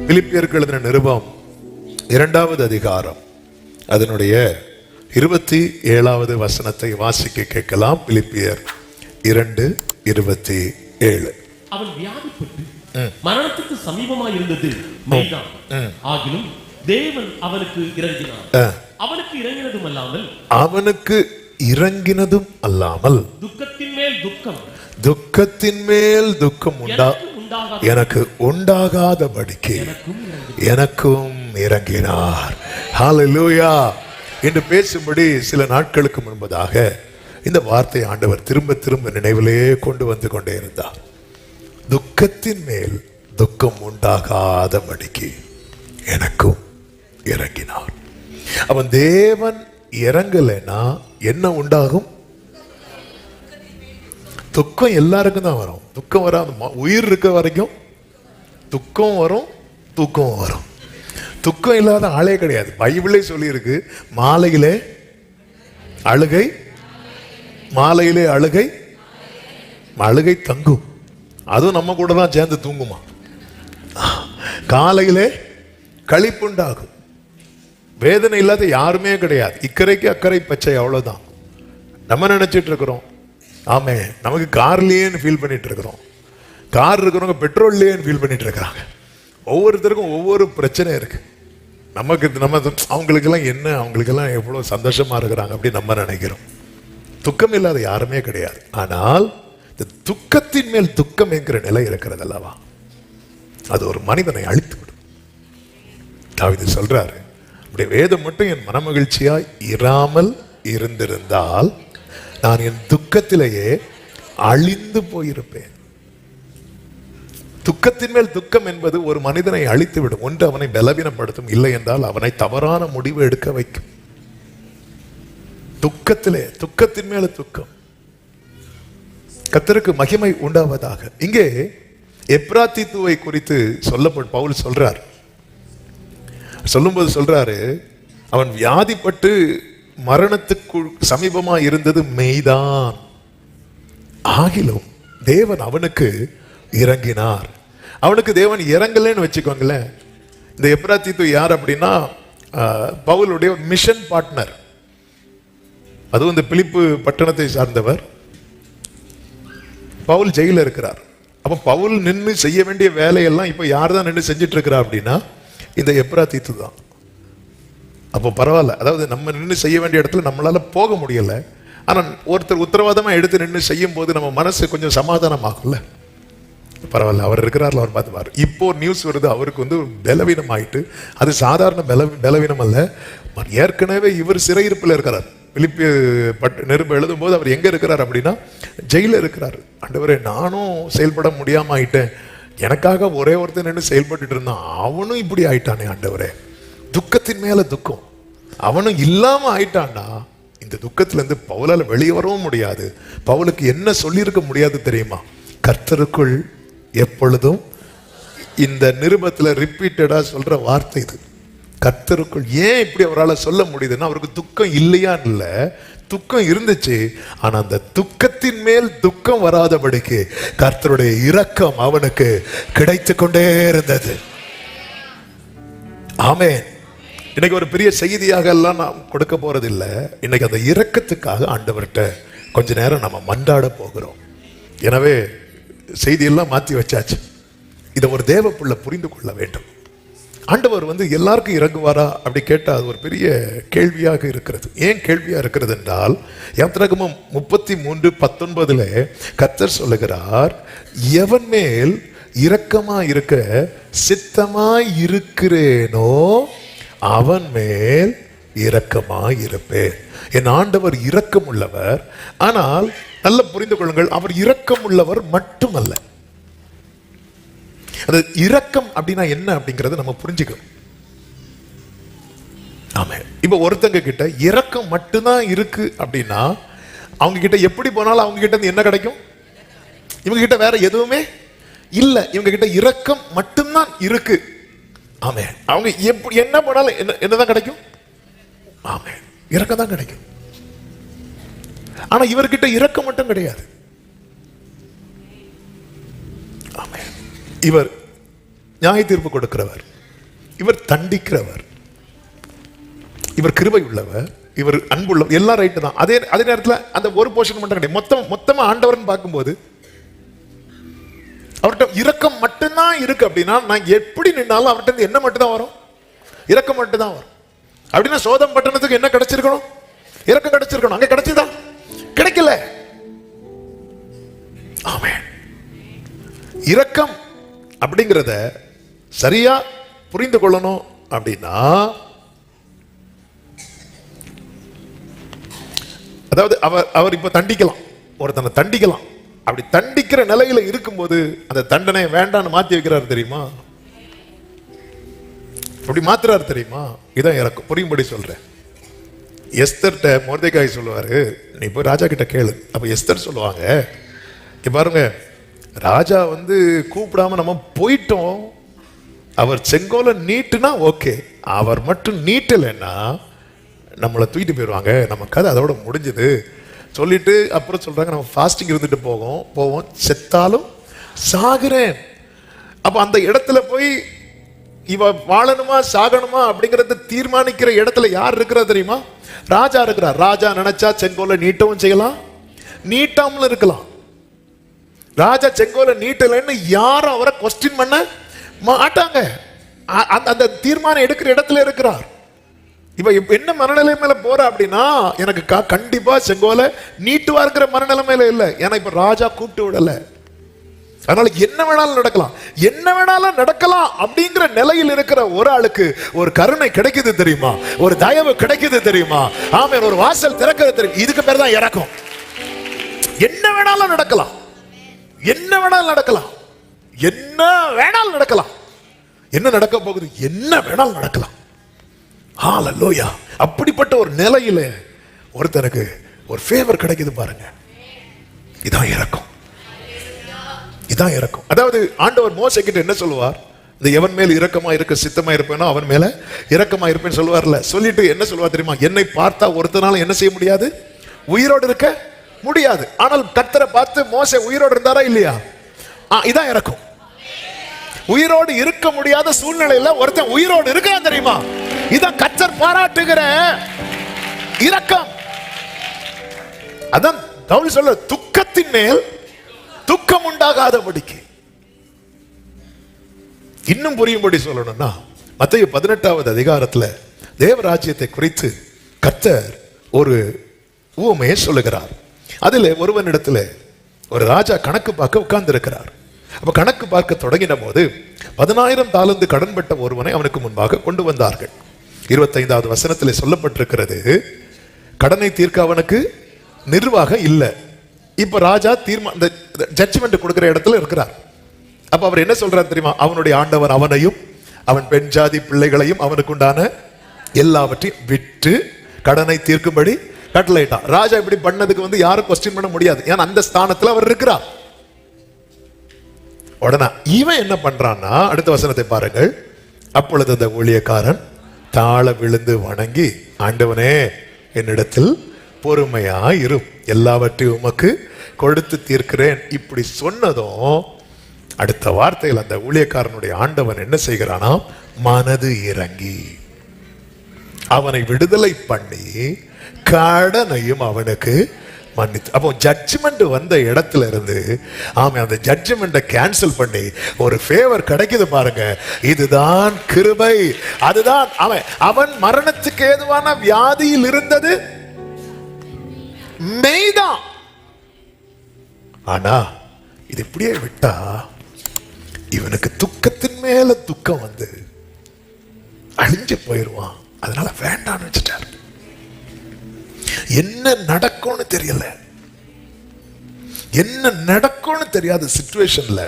பிலிப்பியருக்கு எழுதின நிருபம் 2வது அதிகாரம் அதனுடைய 27வது வசனத்தை வாசிக்க கேட்கலாம். பிலிப்பியர் 2:27. அவன் வியாதிப்பட்டு மரணத்துக்கு சமீபமாய் இருந்தது மெய்தான். ஆகிலும் தேவன் அவனுக்கு இறங்கினார். அவனுக்கு இறங்கினதும் அல்லாமல் துக்கத்தின் மேல் துக்கம் எனக்கு உண்டாகாதபடிக்கு எனக்கும் இறங்கினார். ஹல்லேலூயா. என்று பேசும்படி சில நாட்களுக்கு முன்பதாக இந்த வார்த்தை ஆண்டவர் திரும்ப திரும்ப நினைவிலே கொண்டு வந்து கொண்டே இருந்தார். துக்கத்தின் மேல் துக்கம் உண்டாகாதபடிக்கு எனக்கும் இறங்கினார். அவன் தேவன் இறங்கலைன்னா என்ன உண்டாகும்? துக்கம் எல்லாருக்கும் தான் வரும். துக்கம் வராது. உயிர் இருக்க வரைக்கும் துக்கம் வரும், தூக்கம் வரும். துக்கம் இல்லாத ஆளே கிடையாது. பைபிளே சொல்லி இருக்கு, மாலையிலே அழுகை, மாலையிலே அழுகை, அழுகை தங்கும். அதுவும் நம்ம கூட தான் சேர்ந்து தூங்குமா. காலையிலே களிப்புண்டாகும். வேதனை இல்லாத யாருமே கிடையாது. இக்கரைக்கு அக்கறை பச்சை, அவ்வளவுதான். நம்ம நினைச்சிட்டு இருக்கிறோம் ஆமே நமக்கு கார்லேன்னு ஃபீல் பண்ணிட்டு இருக்கிறோம். கார் இருக்கிறவங்க பெட்ரோல்லேன்னு ஃபீல் பண்ணிட்டு இருக்கிறாங்க. ஒவ்வொருத்தருக்கும் ஒவ்வொரு பிரச்சனை இருக்கு. நமக்கு நம்ம அவங்களுக்கெல்லாம் என்ன, அவங்களுக்கெல்லாம் எவ்வளோ சந்தோஷமா இருக்கிறாங்க அப்படின்னு நம்ம நினைக்கிறோம். துக்கம் இல்லாத யாருமே கிடையாது. ஆனால் இந்த துக்கத்தின் மேல் துக்கம் என்கிற நிலை இருக்கிறது அல்லவா, அது ஒரு மனிதனை அழித்து விடும். தாவீது சொல்றாரு, அப்படி வேதம் மட்டும் என் மனமகிழ்ச்சியாய் இராமல் இருந்திருந்தால் நான் என் துக்கத்திலேயே அழிந்து போயிருப்பேன். துக்கத்தின் மேல் துக்கம் என்பது ஒரு மனிதனை அழித்து விடும். ஒன்று அவனை பலவீனப்படுத்தும், இல்லை என்றால் அவனை தவறான முடிவு எடுக்க வைக்கும். துக்கத்தின் மேல துக்கம். கர்த்தருக்கு மகிமை உண்டாவதாக. இங்கே எப்ராத்தீத்துவை குறித்து சொல்லப்படும் பவுல் சொல்றார். சொல்லும்போது சொல்றாரு, அவன் வியாதிப்பட்டு மரணத்துக்கு சமீபமா இருந்தது மெய்தான். ஆகிலும் தேவன் அவனுக்கு இறங்கினார். அவனுக்கு தேவன் இறங்கலன்னு வச்சுக்கோங்களேன். இந்த எப்ராத்தீத்து யார் அப்படின்னா பவுலுடைய மிஷன் பார்ட்னர். அதுவும் இந்த பிலிப்பு பட்டணத்தை சார்ந்தவர். பவுல் ஜெயில இருக்கிறார். அப்ப பவுல் நின்று செய்ய வேண்டிய வேலையெல்லாம் இப்ப யார் தான் நின்று செஞ்சுட்டு இருக்கிறா அப்படின்னா இந்த எப்ராத்தீத்து தான். அப்போ பரவாயில்ல. அதாவது நம்ம நின்று செய்ய வேண்டிய இடத்துல நம்மளால போக முடியல. ஆனால் ஒருத்தர் உத்தரவாதமா எடுத்து நின்று செய்யும் போது நம்ம மனசு கொஞ்சம் சமாதானமாகும்ல. பரவாயில்ல, அவர் இருக்கிறார்ல, அவர் பார்த்துப்பார். இப்போ நியூஸ் வருது, அவருக்கு வந்து பலவீனம் ஆயிட்டு. அது சாதாரண பலவீனம் அல்ல. ஏற்கனவே இவர் சிறையிருப்பில் இருக்கிறார். பிலிப்பிய நிருபம் எழுதும் போது அவர் எங்க இருக்கிறார் அப்படின்னா ஜெயில இருக்கிறார். ஆண்டவரே, நானும் செயல்பட முடியாம ஆயிட்டேன். எனக்காக ஒரே ஒருத்தர் நின்று செயல்பட்டு இருந்தான், அவனும் இப்படி ஆயிட்டானே ஆண்டவரே. துக்கத்தின் மேல துக்கம். அவனும் இல்லாம ஆயிட்டான்னா இந்த துக்கத்துல இருந்து பவுலால வெளியே வரவும் முடியாது. பவுலுக்கு என்ன சொல்லியிருக்க முடியாது தெரியுமா? கர்த்தருக்குள் எப்பொழுதும். இந்த நிருபத்துல ரிப்பீட்டடா சொல்ற வார்த்தை இது. கர்த்தருக்குள். ஏன் இப்படி அவரால் சொல்ல முடியுதுன்னா, அவருக்கு துக்கம் இல்லையா இல்ல, துக்கம் இருந்துச்சு. ஆனா அந்த துக்கத்தின் மேல் துக்கம் வராதபடிக்கு கர்த்தருடைய இரக்கம் அவனுக்கு கிடைத்து கொண்டே இருந்தது. ஆமென். இன்னைக்கு ஒரு பெரிய செய்தியாக எல்லாம் நாம் கொடுக்க போறது இல்லை. இன்னைக்கு அந்த இரக்கத்துக்காக ஆண்டவர்கிட்ட கொஞ்ச நேரம் நம்ம மன்றாட போகிறோம். எனவே செய்தியெல்லாம் மாற்றி வச்சாச்சு. இதை ஒரு தேவ பிள்ளை புரிந்து கொள்ள வேண்டும். ஆண்டவர் வந்து எல்லாருக்கும் இறங்குவாரா அப்படி கேட்டால் அது ஒரு பெரிய கேள்வியாக இருக்கிறது. ஏன் கேள்வியா இருக்கிறது என்றால், யாத்திராகமம் 33:19 கர்த்தர் சொல்லுகிறார், எவன் மேல் இரக்கமா இருக்க சித்தமாய் இருக்கிறேனோ அவன் மேல் இரக்கமாய் இருப்பேன். என் ஆண்டவர் இரக்கம் உள்ளவர். ஆனால் நல்ல புரிந்து கொள்ளுங்கள், அவர் இரக்கம் உள்ளவர் மட்டுமல்ல. அது இரக்கம் அப்படின்னா என்ன அப்படிங்கறத நம்ம புரிஞ்சுக்கணும். ஆமா, இப்ப ஒருத்தங்க கிட்ட இரக்கம் மட்டும்தான் இருக்கு அப்படின்னா அவங்க கிட்ட எப்படி போனாலும் அவங்க கிட்ட என்ன கிடைக்கும்? இவங்க கிட்ட வேற எதுவுமே இல்ல. இவங்க கிட்ட இரக்கம் மட்டும்தான் இருக்கு. ஆமே, அவங்க எப்படி என்ன போனாலும் என்னதான் கிடைக்கும்? ஆமே, இரக்கம் தான் கிடைக்கும். ஆனா இவர்கிட்ட இரக்கம் மட்டும் கிடையாது. ஆமே, இவர் நியாய தீர்ப்பு கொடுக்கிறவர். இவர் தண்டிக்கிறவர், இவர் கிருபை உள்ளவர், இவர் அன்புள்ளவர், எல்லாம் ரைட்டு தான். அதே நேரத்தில் அந்த ஒரு போர்ஷன் மட்டும் கிடையாது. மொத்தமா ஆண்டவர்னு பார்க்கும்போது அவர்கிட்ட இரக்கம் மட்டும்தான் இருக்கு. அப்படின்னா நான் எப்படி நின்னாலும் அவர்கிட்ட என்ன மட்டும் தான் வரும்? இரக்கம் மட்டும் தான் வரும். அப்படின்னா சோதம் பட்டணத்துக்கு என்ன கிடைச்சிருக்கணும்? இரக்கம் கிடைச்சிருக்கணும். அங்க கிடைச்சதா? கிடைக்கல. ஆமென். இரக்கம் அப்படிங்கிறத சரியா புரிந்து கொள்ளணும். அப்படின்னா அதாவது அவர் இப்ப தண்டிக்கலாம், ஒருத்தனை தண்டிக்கலாம். அப்படி தண்டிக்கிற நிலையில இருக்கும்போது அந்த தண்டனை வேண்டான்னு மாத்தி வைக்கிறாரு தெரியுமா? அப்படி மாத்துறாரு தெரியுமா? இதான் இறக்கும். புரியும்படி சொல்றேன். எஸ்தர்ட்ட மொர்தெகாய் சொல்லுவாரு, நீ போய் ராஜா கிட்ட கேளு. அப்ப எஸ்தர் சொல்லுவாங்க, இங்க பாருங்க, ராஜா கூப்பிடாம நம்ம போயிட்டோம், அவர் செங்கோலை நீட்டுனா ஓகே, அவர் மட்டும் நீட்டலைன்னா நம்மளை தூக்கிட்டு போயிடுவாங்க, நம்ம கதை அதோட முடிஞ்சது சொல்லிட்டு அப்புறம் சொல்றாங்க, நம்ம ஃபாஸ்டிங் இருந்துட்டு போவோம், செத்தாலும் சாகுறேன். அப்ப அந்த இடத்துல போய் இவ வாழணுமா சாகணுமா அப்படிங்கறத தீர்மானிக்கிற இடத்துல யார் இருக்கிறா தெரியுமா? ராஜா இருக்கிறார். ராஜா நினைச்சா செங்கோலை நீட்டவும் செய்யலாம், நீட்டாமலும் இருக்கலாம். ராஜா செங்கோலை நீட்டலைன்னு யாரும் அவரை கொஸ்டின் பண்ண மாட்டாங்க. அந்த தீர்மானம் எடுக்கிற இடத்துல இருக்கிறார். இவ என்ன மனநிலை மேல போற அப்படின்னா, எனக்கு கண்டிப்பா செங்கோலை நீட்டுவாருங்கிற மனநிலைமையில இல்ல. ஏன்னா இப்ப ராஜா கூப்பிட்டு விடல, அதனால என்ன வேணாலும் நடக்கலாம், என்ன வேணாலும் நடக்கலாம் அப்படிங்கிற நிலையில் இருக்கிற ஒரு ஆளுக்கு ஒரு கருணை கிடைக்குது தெரியுமா? ஒரு தயவு கிடைக்குது தெரியுமா? ஆமென். ஒரு வாசல் திறக்கிறது தெரியும். இதுக்கு பேர் தான் இரக்கம். என்ன வேணாலும் நடக்கலாம், என்ன வேணாலும் நடக்கலாம், என்ன வேணாலும் நடக்கலாம். என்ன நடக்க போகுது? என்ன வேணாலும் நடக்கலாம். ஹalleluya. அப்படிப்பட்ட ஒரு நிலையில ஒருத்தருக்கு ஒரு ஃபேவர் கிடைக்குது பாருங்க. இதான் இரக்கம், இதான் இரக்கம். அதாவது ஆண்டவர் மோசே கிட்ட என்ன சொல்லுவார்? இந்த எவன் மேல் இரக்கமா இருக்க சித்தமா இருப்பேனோ அவன் மேல இரக்கமா இருப்பேன்னு சொல்லுவார்ல. சொல்லிட்டு என்ன சொல்லுவார் தெரியுமா? என்னை பார்த்தா ஒருத்தனால என்ன செய்ய முடியாது? உயிரோடு இருக்க முடியாது. ஆனால் கர்த்தரை பார்த்து மோசே உயிரோடு இருந்தாரா இல்லையா? இதான் இரக்கம். உயிரோடு இருக்க முடியாத சூழ்நிலையில ஒருத்தன் உயிரோடு இருக்கான் தெரியுமா? இதான் கர்த்தர் பாராட்டுகிற இரக்கம். அதான் பவுல் சொல்ல, துக்கத்தின் மேல் துக்கம் உண்டாகாதபடிக்கு. இன்னும் புரியும்படி சொல்லணும்னா, மத்தேயு 18வது அதிகாரத்துல தேவராஜ்யத்தை குறித்து கர்த்தர் ஒரு உவமையை சொல்லுகிறார். அதுல ஒருவனிடத்துல ஒரு ராஜா கணக்கு பார்க்க உட்கார்ந்து இருக்கிறார். அப்ப கணக்கு பார்க்க தொடங்கின போது 10,000 தாலந்து கடன்பட்ட ஒருவனை அவனுக்கு முன்பாக கொண்டு வந்தார்கள். 25வது வசனத்தில் சொல்லப்பட்டிருக்கிறது, கடனை தீர்க்க அவனுக்கு நிர்வாகம் இல்லை. இப்ப ராஜா ஜட்ஜ்மெண்ட் கொடுக்கிற இடத்துல இருக்கிறார். அப்ப அவர் என்ன சொல்றார் தெரியுமா? அவனுடைய ஆண்டவர் அவனையும் அவன் பெண் ஜாதி பிள்ளைகளையும் அவனுக்கு உண்டான எல்லாவற்றையும் விட்டு கடனை தீர்க்கும்படி கட்டளையிட்டான். ராஜா இப்படி பண்ணதுக்கு யாரும் கொஸ்டின் பண்ண முடியாது, ஏன்னா அந்த ஸ்தானத்துல அவர் இருக்கிறார். உடனே இவன் என்ன பண்றான்னா, அடுத்த வசனத்தை பாருங்கள். அப்பொழுது அந்த ஊழியக்காரன் தாழ விழுந்து வணங்கி, ஆண்டவனே என்னிடத்தில் பொறுமையா இரும், எல்லாவற்றையும் உமக்கு கொடுத்து தீர்க்கிறேன். இப்படி சொன்னதும் அடுத்த வார்த்தையில் அந்த ஊழியக்காரனுடைய ஆண்டவன் என்ன செய்கிறானா? மனது இறங்கி அவனை விடுதலை பண்ணி கடனையும் அவனுக்கு மன்னித்து. அப்போ ஜட்ஜ்மெண்ட் வந்த இடத்துல இருந்து அந்த ஜட்ஜ்மெண்ட்டை கேன்சல் பண்ணி ஒரு ஃபேவர் கிடைக்குது பாருங்க. இதுதான் கிருபை. அதுதான் அவன் மரணத்துக்கு ஏதுவான வியாதியில் இருந்தது மெய்தான். ஆனா இது இப்படியே விட்டா இவனுக்கு துக்கத்தின் மேல துக்கம் அழிஞ்சு போயிடுவான். அதனால வேண்டான்னு வச்சுட்டார். என்ன நடக்கும்னு தெரியல, என்ன நடக்கும்னு தெரியாத சிச்சுவேஷன்ல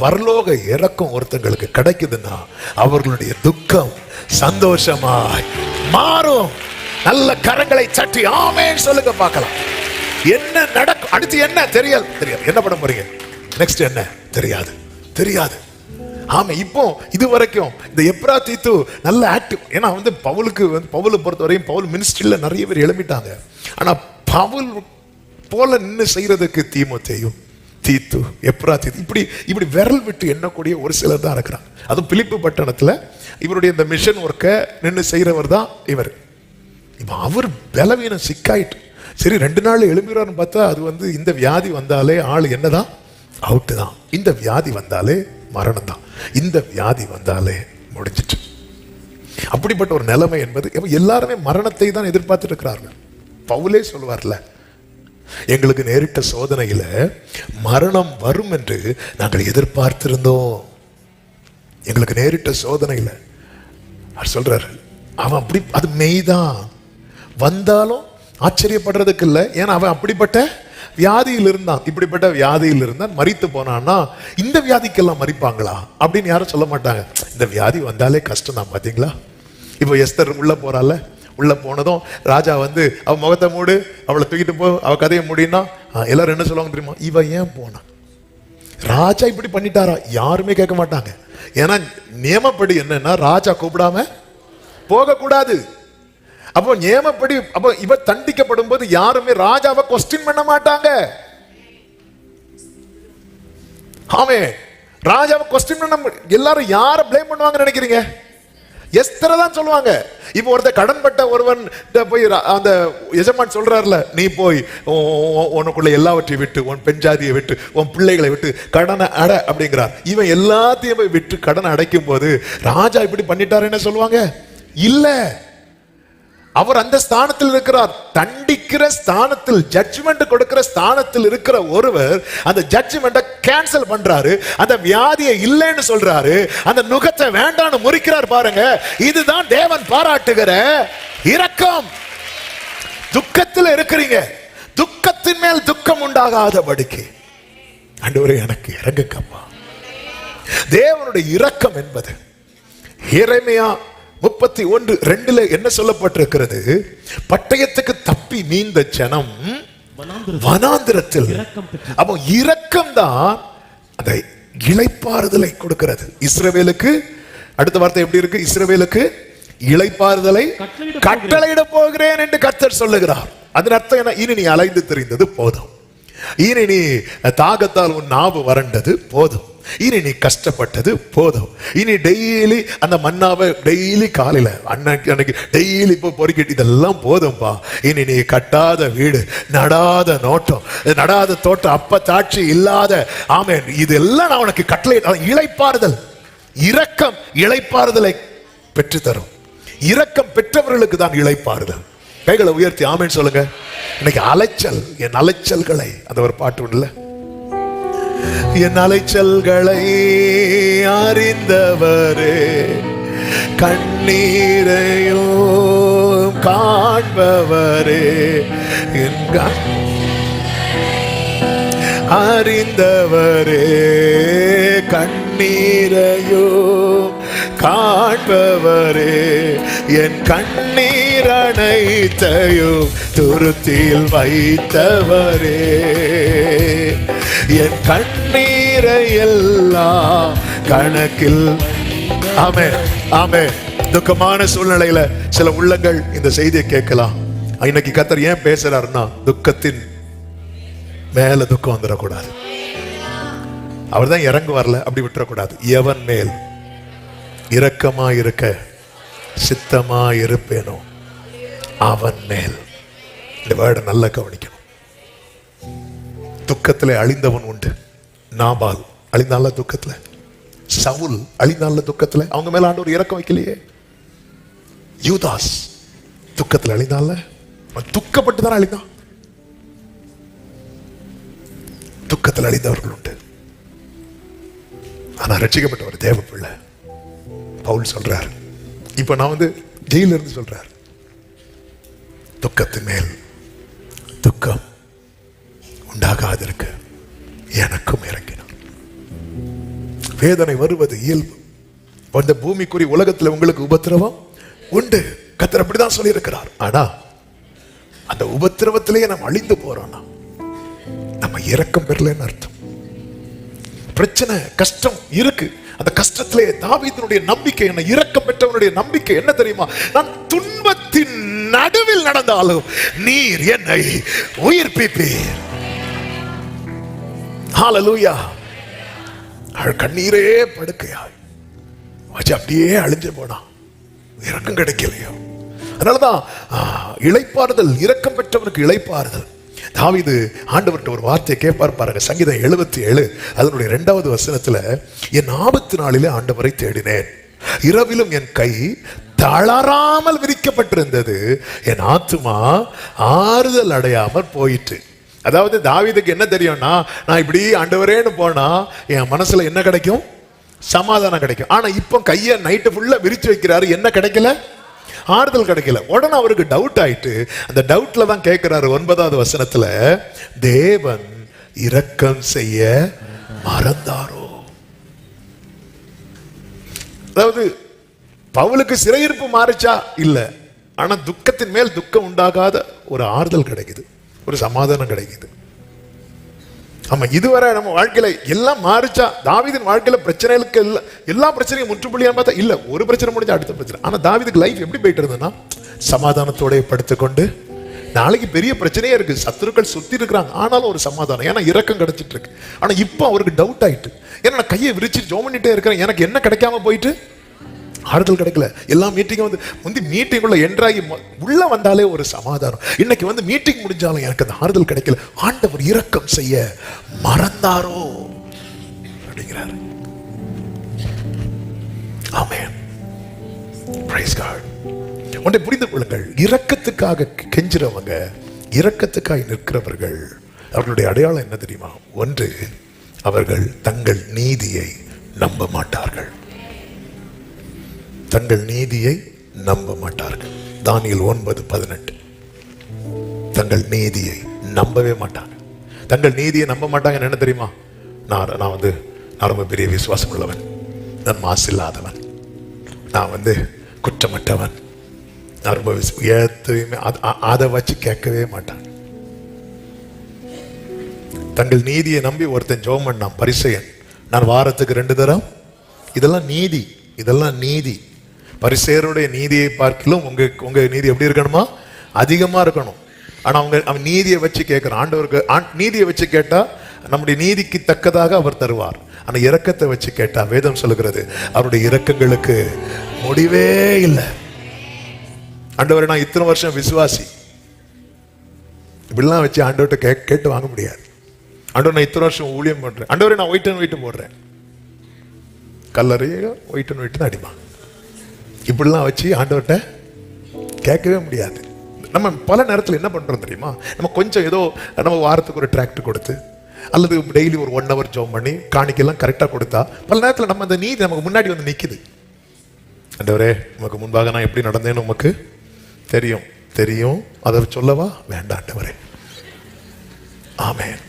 பரலோக இரக்கம் ஒருத்தங்களுக்கு கிடைக்குதுன்னா அவர்களுடைய துக்கம் சந்தோஷமாய் மாறும். நல்ல கரங்களை சற்றி ஆமென் சொல்லுங்க பார்க்கலாம். என்ன நடக்கும் அடுத்து? என்ன தெரியாது, என்ன பண்ண போறீங்க நெக்ஸ்ட்? என்ன தெரியாது, தெரியாது. ஆமா, இப்போ இது வரைக்கும் இந்த எப்ராத்தீத்து நல்ல ஆக்டிவ். ஏன்னா பவுலை பொறுத்தவரையும் பவுல் மினிஸ்ட்ரியில நிறைய பேர் எழுப்பிட்டாங்க. ஆனா பவுல் போல நின்று செய்யறதுக்கு தீமோத்தேயும் தீத்து எப்ராத்தீத்து இப்படி விரல் விட்டு எண்ணக்கூடிய ஒரு சிலர் தான் இருக்கிறாங்க. அதுவும் பிலிப்பு பட்டணத்துல இவருடைய இந்த மிஷன் ஒர்க்கை நின்று செய்யறவர் தான் இவர். இப்ப அவர் பலவீனம் சிக்காயிட்டு சரி 2 நாள் எழும்புறாருன்னு பார்த்தா அது இந்த வியாதி வந்தாலே ஆள் என்னதான் அவுட்டு தான். இந்த வியாதி வந்தாலே மரணம் தான். இந்த வியாதி வந்தாலே முடிஞ்சிட்டு. அப்படிப்பட்ட ஒரு நிலைமை என்பது எல்லாருமே மரணத்தை தான் எதிர்பார்த்துட்டு இருக்கிறார்கள். பவுலே சொல்லுவார்ல, எங்களுக்கு நேரிட்ட சோதனையில மரணம் வரும் என்று நாங்கள் எதிர்பார்த்திருந்தோம். எங்களுக்கு நேரிட்ட சோதனையில அவர் சொல்றாரு, அவன் அப்படி அது மெய்தான், வந்தாலும் ஆச்சரியப்படுறதுக்கு இல்லை. ஏன்னா அவன் அப்படிப்பட்ட வியாதியில் இருந்தான். இப்படிப்பட்ட வியாதியில் இருந்தான், மரித்து போனான்னா இந்த வியாதிக்கெல்லாம் மரிப்பாங்களா அப்படின்னு யாரும் சொல்ல மாட்டாங்க. இந்த வியாதி வந்தாலே கஷ்டம் தான். பார்த்தீங்களா, இப்போ எஸ்தர் உள்ள போறால, உள்ள போனதும் ராஜா அவ முகத்தை மூடு, அவளை தூக்கிட்டு போ, அவ கதையை முடியும்னா எல்லாரும் என்ன சொல்லுவாங்க தெரியுமா? இவ ஏன் போனா? ராஜா இப்படி பண்ணிட்டாரா? யாருமே கேட்க மாட்டாங்க. ஏன்னா நியமப்படி என்னன்னா ராஜா கூப்பிடாம போக கூடாது. அப்போ நியமப்படி அப்போ இவ தண்டிக்கப்படும் போது யாருமே ராஜாவை கொஸ்டின் பண்ண மாட்டாங்க. ஆமே, ராஜாவை கொஸ்டின் பண்ண எல்லாரும் யார பிளேம் பண்ணுவாங்க நினைக்கிறீங்க? எஸ்தரை தான் சொல்லுவாங்க. இப்போ ஒருத்தர் கடன்பட்ட ஒருவன் போய் அந்த எஜமான் சொல்றாருல, நீ போய் உனக்குள்ள எல்லாவற்றையும் விட்டு, உன் பெண் ஜாதியை விட்டு, உன் பிள்ளைகளை விட்டு கடனை அட அப்படிங்கிறார். இவன் எல்லாத்தையும் போய் விட்டு கடனை அடைக்கும் போது ராஜா இப்படி பண்ணிட்டாரு என்ன சொல்லுவாங்க? இல்ல, அவர் அந்த ஸ்தானத்தில் இருக்கிறார். தண்டிக்கிற ஸ்தானத்தில், ஜட்ஜ்மெண்ட் கொடுக்கிற ஸ்தானத்தில் இருக்கிற ஒருவர் அந்த ஜட்ஜ்மெண்ட்டை கேன்சல் பண்றாரு, அந்த வியாதியை இல்லைன்னு சொல்றாரு, அந்த நுகத்தை வேண்டான்னு முறிக்கிறார். பாருங்க, இதுதான் தேவன் பாராட்டுகிற இரக்கம். துக்கத்தில் இருக்கிறீங்க, துக்கத்தின் மேல் துக்கம் உண்டாகாதபடிக்கு ஆண்டவரே எனக்கு இறங்குக்கப்பா. தேவனுடைய இரக்கம் என்பது எரேமியா 31:2 என்ன சொல்லப்பட்டிருக்கிறது? பட்டயத்துக்கு தப்பி மீந்த ஜனம் வனாந்திரத்தில். அப்போ இரக்கம் தான் அந்த இளைப்பாறுதலை கொடுக்கிறது. இஸ்ரவேலுக்கு அடுத்த வார்த்தை எப்படி இருக்கு? இஸ்ரவேலுக்கு இளைப்பாறுதலை கட்டளையிட போகிறேன் என்று கர்த்தர் சொல்லுகிறார். அதன் அர்த்தம் என்ன? இனி நீ அலைந்து திரிந்தது போதும், இனி நீ தாகத்தால் உன் நாவு வறண்டது போதும், இனி நீ கஷ்டப்பட்டது போதும், இனி டெய்லி அந்த மன்னாவை டெய்லி காலையில அன்னைக்கு டெய்லி இப்போ பொறுக்கிட்டு இதெல்லாம் போதும்பா. இனி நீ கட்டாத வீடு, நடாத நோட்டம், நடாத தோட்டம், அப்ப தாட்சி இல்லாத, ஆமென், இதெல்லாம் நான் உனக்கு கட்டளை. இளைப்பாறுதல், இரக்கம் இளைப்பாறுதலை பெற்றுத்தரும். இரக்கம் பெற்றவர்களுக்கு தான் இளைப்பாறுதல். கைகளை உயர்த்தி ஆமென் சொல்லுங்க. இன்னைக்கு அலைச்சல், என் அலைச்சல்களை, அந்த ஒரு பாட்டு உண்டுல, என் அலைச்சல்களை அறிந்தவரே, கண்ணீரையும் காண்பவரே, என் அறிந்தவரே, கண்ணீரையும் காண்பவரே, என் கண்ணீர் அனைத்தையும் துருத்தியில் வைத்தவரே, என் கண்ணீரை எல்லாம் கணக்கில். ஆமென், ஆமென். துக்கமான சூழ்நிலையில சில உள்ளங்கள் இந்த செய்தியை கேட்கலாம். இன்னைக்கு கர்த்தர் ஏன் பேசுறாருன்னா, துக்கத்தின் மேல துக்கம் வந்துடக்கூடாது. அவர் தான் இறங்கு வரல, அப்படி விட்டுறக்கூடாது. எவன் மேல் இரக்கமா இருக்க சித்தமா இருப்பேனோ அவன் மேல். இந்த வேர்டை நல்லா கவனிக்கணும். துக்கத்திலே அழிந்தவன் உண்டு. நாபால் அழிந்தால துக்கத்துல, சவுல் அழிந்தால துக்கத்துல, அவங்க மேல ஆண்டவர் இரக்கம் வைக்கலையே. யூதாஸ் துக்கத்துல அழிந்தால, துக்கப்பட்டு தான் அழிந்தான். துக்கத்தில் அழிந்தவர்கள் உண்டு. ஆனா ரட்சிக்கப்பட்டவர் தேவ பிள்ளை. பவுல் சொல்றார், இப்ப நான் ஜெயில இருந்து சொல்றார், துக்கத்தின் மேல் துக்கம் உண்டாகாதிருக்க எனக்கும் இறங்கினார். வேதனை வருவது இயல்பு. இந்த பூமிக்குரிய உலகத்தில் உங்களுக்கு உபத்திரவம் உண்டு. கர்த்தர் அப்படிதான் சொல்லி இருக்கிறார். ஆனா அந்த உபத்திரவத்திலேயே நம்ம அழிந்து போறோம்னா நம்ம இரக்கம் பெறலன்னு அர்த்தம். பிரச்சனை, கஷ்டம் இருக்கு. அந்த கஷ்டத்திலே தாவீதினுடைய நம்பிக்கை என்ன? இரக்கம் பெற்றவனுடைய நம்பிக்கை என்ன தெரியுமா? நான் துன்பத்தின் நடுவில் நடந்தாலும் நீர் என்னை உயிர்ப்பிப்பீர். ஹல்லேலூயா. கண்ணீரே படுக்கையாய் வச்சு அப்படியே அழிஞ்சு போனான். இரக்கம் கிடைக்கலையோ. அதனாலதான் இளைப்பாறுதல், இரக்கம் பெற்றவனுக்கு இளைப்பாறுதல். தாவீது ஆண்டவர்கிட்ட ஒரு வார்த்தையை கேட்பார் பாருங்க. சங்கீதம் 77 அதனுடைய 2வது வசனத்துல, என் ஆபத்து நாளிலே ஆண்டவரை தேடினேன், இரவிலும் என் கை தளராமல் விரிக்கப்பட்டிருந்தது, என் ஆத்துமா ஆறுதல் அடையாமல் போயிற்று. அதாவது தாவீதுக்கு என்ன தெரியும்னா, நான் இப்படி ஆண்டவரேன்னு போனா என் மனசுல என்ன கிடைக்கும்? சமாதானம் கிடைக்கும். ஆனா இப்போ கையை நைட்டு ஃபுல்லா விரிச்சு வைக்கிறாரு, என்ன கிடைக்கல? ஆறுதல் கிடைக்கல. உடனே அவருக்கு டவுட் ஆயிட்டு அந்த டவுட்ல தான் கேட்கிறாரு 9வது வசனத்துல, தேவன் இரக்கம் செய்ய மறந்தாரோ. அதாவது பவுலுக்கு சிறையிருப்பு மாறிச்சா? இல்ல. ஆனா துக்கத்தின் மேல் துக்கம் உண்டாகாத ஒரு ஆறுதல் கிடைக்குது, ஒரு சமாதானம் கிடைக்குது. ஆமா, இதுவரை நம்ம வாழ்க்கையில எல்லாம் மாறிச்சா? தாவீதின் வாழ்க்கையில பிரச்சனைகளுக்கு எல்லா பிரச்சனையும் முற்றுப்புள்ளியா பார்த்தா இல்ல, ஒரு பிரச்சனை முடிஞ்சா அடுத்த பிரச்சனை. ஆனா தாவீதுக்கு லைஃப் எப்படி போயிட்டு இருந்ததுன்னா, சமாதானத்தோட படுத்துக்கொண்டு, நாளைக்கு பெரிய பிரச்சனையே இருக்கு, சத்துருக்கள் சுத்தி இருக்கிறாங்க, ஆனாலும் ஒரு சமாதானம், ஏன்னா இரக்கம் கிடைச்சிட்டு இருக்கு. ஆனா இப்போ அவருக்கு டவுட் ஆயிட்டு, ஏன்னா நான் கையை விரிச்சு ஜோம் பண்ணிட்டே இருக்கிறேன், எனக்கு என்ன கிடைக்காம போயிட்டு? ஆறுதல் கிடைக்கல. எல்லா மீட்டிங்கும் வந்து மீட்டிங்குள்ள என்ட்ராகி உள்ள வந்தாலே ஒரு சமாதானம். இன்னைக்கு வந்து மீட்டிங் முடிஞ்சாலும் எனக்கு அந்த ஆறுதல் கிடைக்கல. ஆண்டவர் இரக்கம் செய்ய மறந்தாரோ அப்படிங்கிறார். ஆமென். Praise God. ஒன்றை புரிந்து கொள்ளுங்கள், இரக்கத்துக்காக கெஞ்சுறவங்க, இரக்கத்துக்காக நிற்கிறவர்கள், அவர்களுடைய அடையாளம் என்ன தெரியுமா? ஒன்று, அவர்கள் தங்கள் நீதியை நம்ப மாட்டார்கள். தங்கள் நீதியை நம்ப மாட்டார்கள். தானியேல் 9:18. தங்கள் நீதியை நம்பவே மாட்டாங்க. தங்கள் நீதியை நம்ப மாட்டாங்கன்னு என்ன தெரியுமா? நான் ரொம்ப பெரிய விசுவாசம் உள்ளவன், நான் மாசில்லாதவன், நான் குற்றமற்றவன், நான் ரொம்ப எதையுமே அதை வச்சு கேட்கவே மாட்டாங்க. தங்கள் நீதியை நம்பி ஒருத்தன் ஜெபம் பண்ணான், பரிசேயன், நான் வாரத்துக்கு 2 தரம். இதெல்லாம் நீதி, இதெல்லாம் நீதி. பரிசேயருடைய நீதியை பார்க்கிலும் உங்க நீதி எப்படி இருக்கணுமா? அதிகமா இருக்கணும். ஆனா அவன் நீதியை வச்சு கேட்கிறான். ஆண்டவருக்கு நீதியை வச்சு கேட்டா நம்முடைய நீதிக்கு தக்கதாக அவர் தருவார். ஆனா இரக்கத்தை வச்சு கேட்டா வேதம் சொல்லுகிறது, அவருடைய இரக்கங்களுக்கு முடிவே இல்லை. ஆண்டவரை, நான் இத்தனை வருஷம் விசுவாசி, இப்படிலாம் வச்சு ஆண்டவர்கிட்ட கேட்டு வாங்க முடியாது. ஆண்டவர், நான் இத்தனை வருஷம் ஊழியம் பண்றேன், ஆண்டவரை நான் ஒயிட் அண்ட் ஒயிட் போடுறேன், கல்லறைய ஒயிட் அண்ட் ஒயிட் தான் அடிப்பான். இப்படிலாம் வச்சு ஆண்டவர்கிட்ட கேட்கவே முடியாது. நம்ம பல நேரத்தில் என்ன பண்றோம் தெரியுமா? நம்ம கொஞ்சம் ஏதோ நம்ம வாரத்துக்கு ஒரு டிராக்ட் கொடுத்து, அல்லது டெய்லி ஒரு 1 hour ஜெபம் பண்ணி காணிக்கெல்லாம் கரெக்டாக கொடுத்தா, பல நேரத்தில் நம்ம அந்த நீதி நமக்கு முன்னாடி வந்து நிற்குது. ஆண்டவரே, உமக்கு முன்பாக நான் எப்படி நடந்தேன்னு உமக்கு தெரியும், அதை சொல்லவா வேண்டாம் ஆண்டவரே. ஆமென்.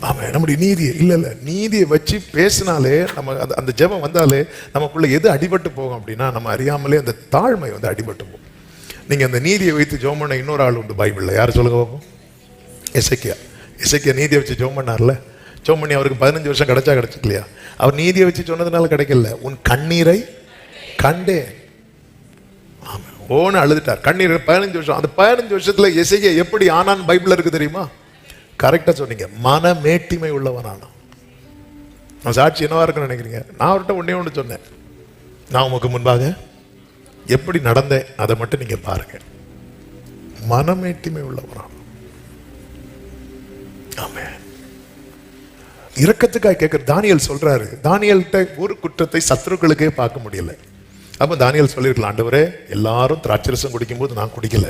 ஆமாம், நம்முடைய நீதியை இல்லை நீதியை வச்சு பேசினாலே, நம்ம அந்த ஜெபம் வந்தாலே நமக்குள்ள எது அடிபட்டு போகும் அப்படின்னா, நம்ம அறியாமலே அந்த தாழ்மை அடிபட்டு போகும். நீங்க அந்த நீதியை வைத்து ஜெபம் பண்ண இன்னொரு ஆள் உண்டு பைபிள்ல, யார் சொல்லுங்க பார்ப்போம்? எசேக்கியா நீதியை வச்சு ஜெபம் பண்ணார்ல. ஜெபம் பண்ணி அவருக்கு 15 வருஷம் கிடைச்சிக்கலையா? அவர் நீதியை வச்சு சொன்னதுனால கிடைக்கல, உன் கண்ணீரை கண்டேன். ஆமா, ஓன்னு அழுதுட்டார். கண்ணீர் 15 வருஷம். அந்த 15 வருஷத்துல எசேக்கியா எப்படி ஆனான்னு பைபிள்ல இருக்கு தெரியுமா? கரெக்டா சொன்னீங்க, மனமேட்டிமை உள்ளவனான. நான் சாட்சி என்னவா இருக்குன்னு நினைக்கிறீங்க? நான் அவர்கிட்ட ஒண்ணே சொன்னேன், நான் உமக்கு முன்பாக எப்படி நடந்தேன் அதை மட்டும் நீங்க பாருங்க. மனமேட்டிமை உள்ளவனான. ஆமென். இரக்கத்துக்காக கேட்கிற தானியேல் சொல்றாரு, தானியேல்கிட்ட ஒரு குற்றத்தை சத்துருக்களுக்கே பார்க்க முடியல. அப்ப தானியேல் சொல்லிருக்கலாம், ஆண்டவரே, எல்லாரும் திராட்சரசம் குடிக்கும் போது நான் குடிக்கல,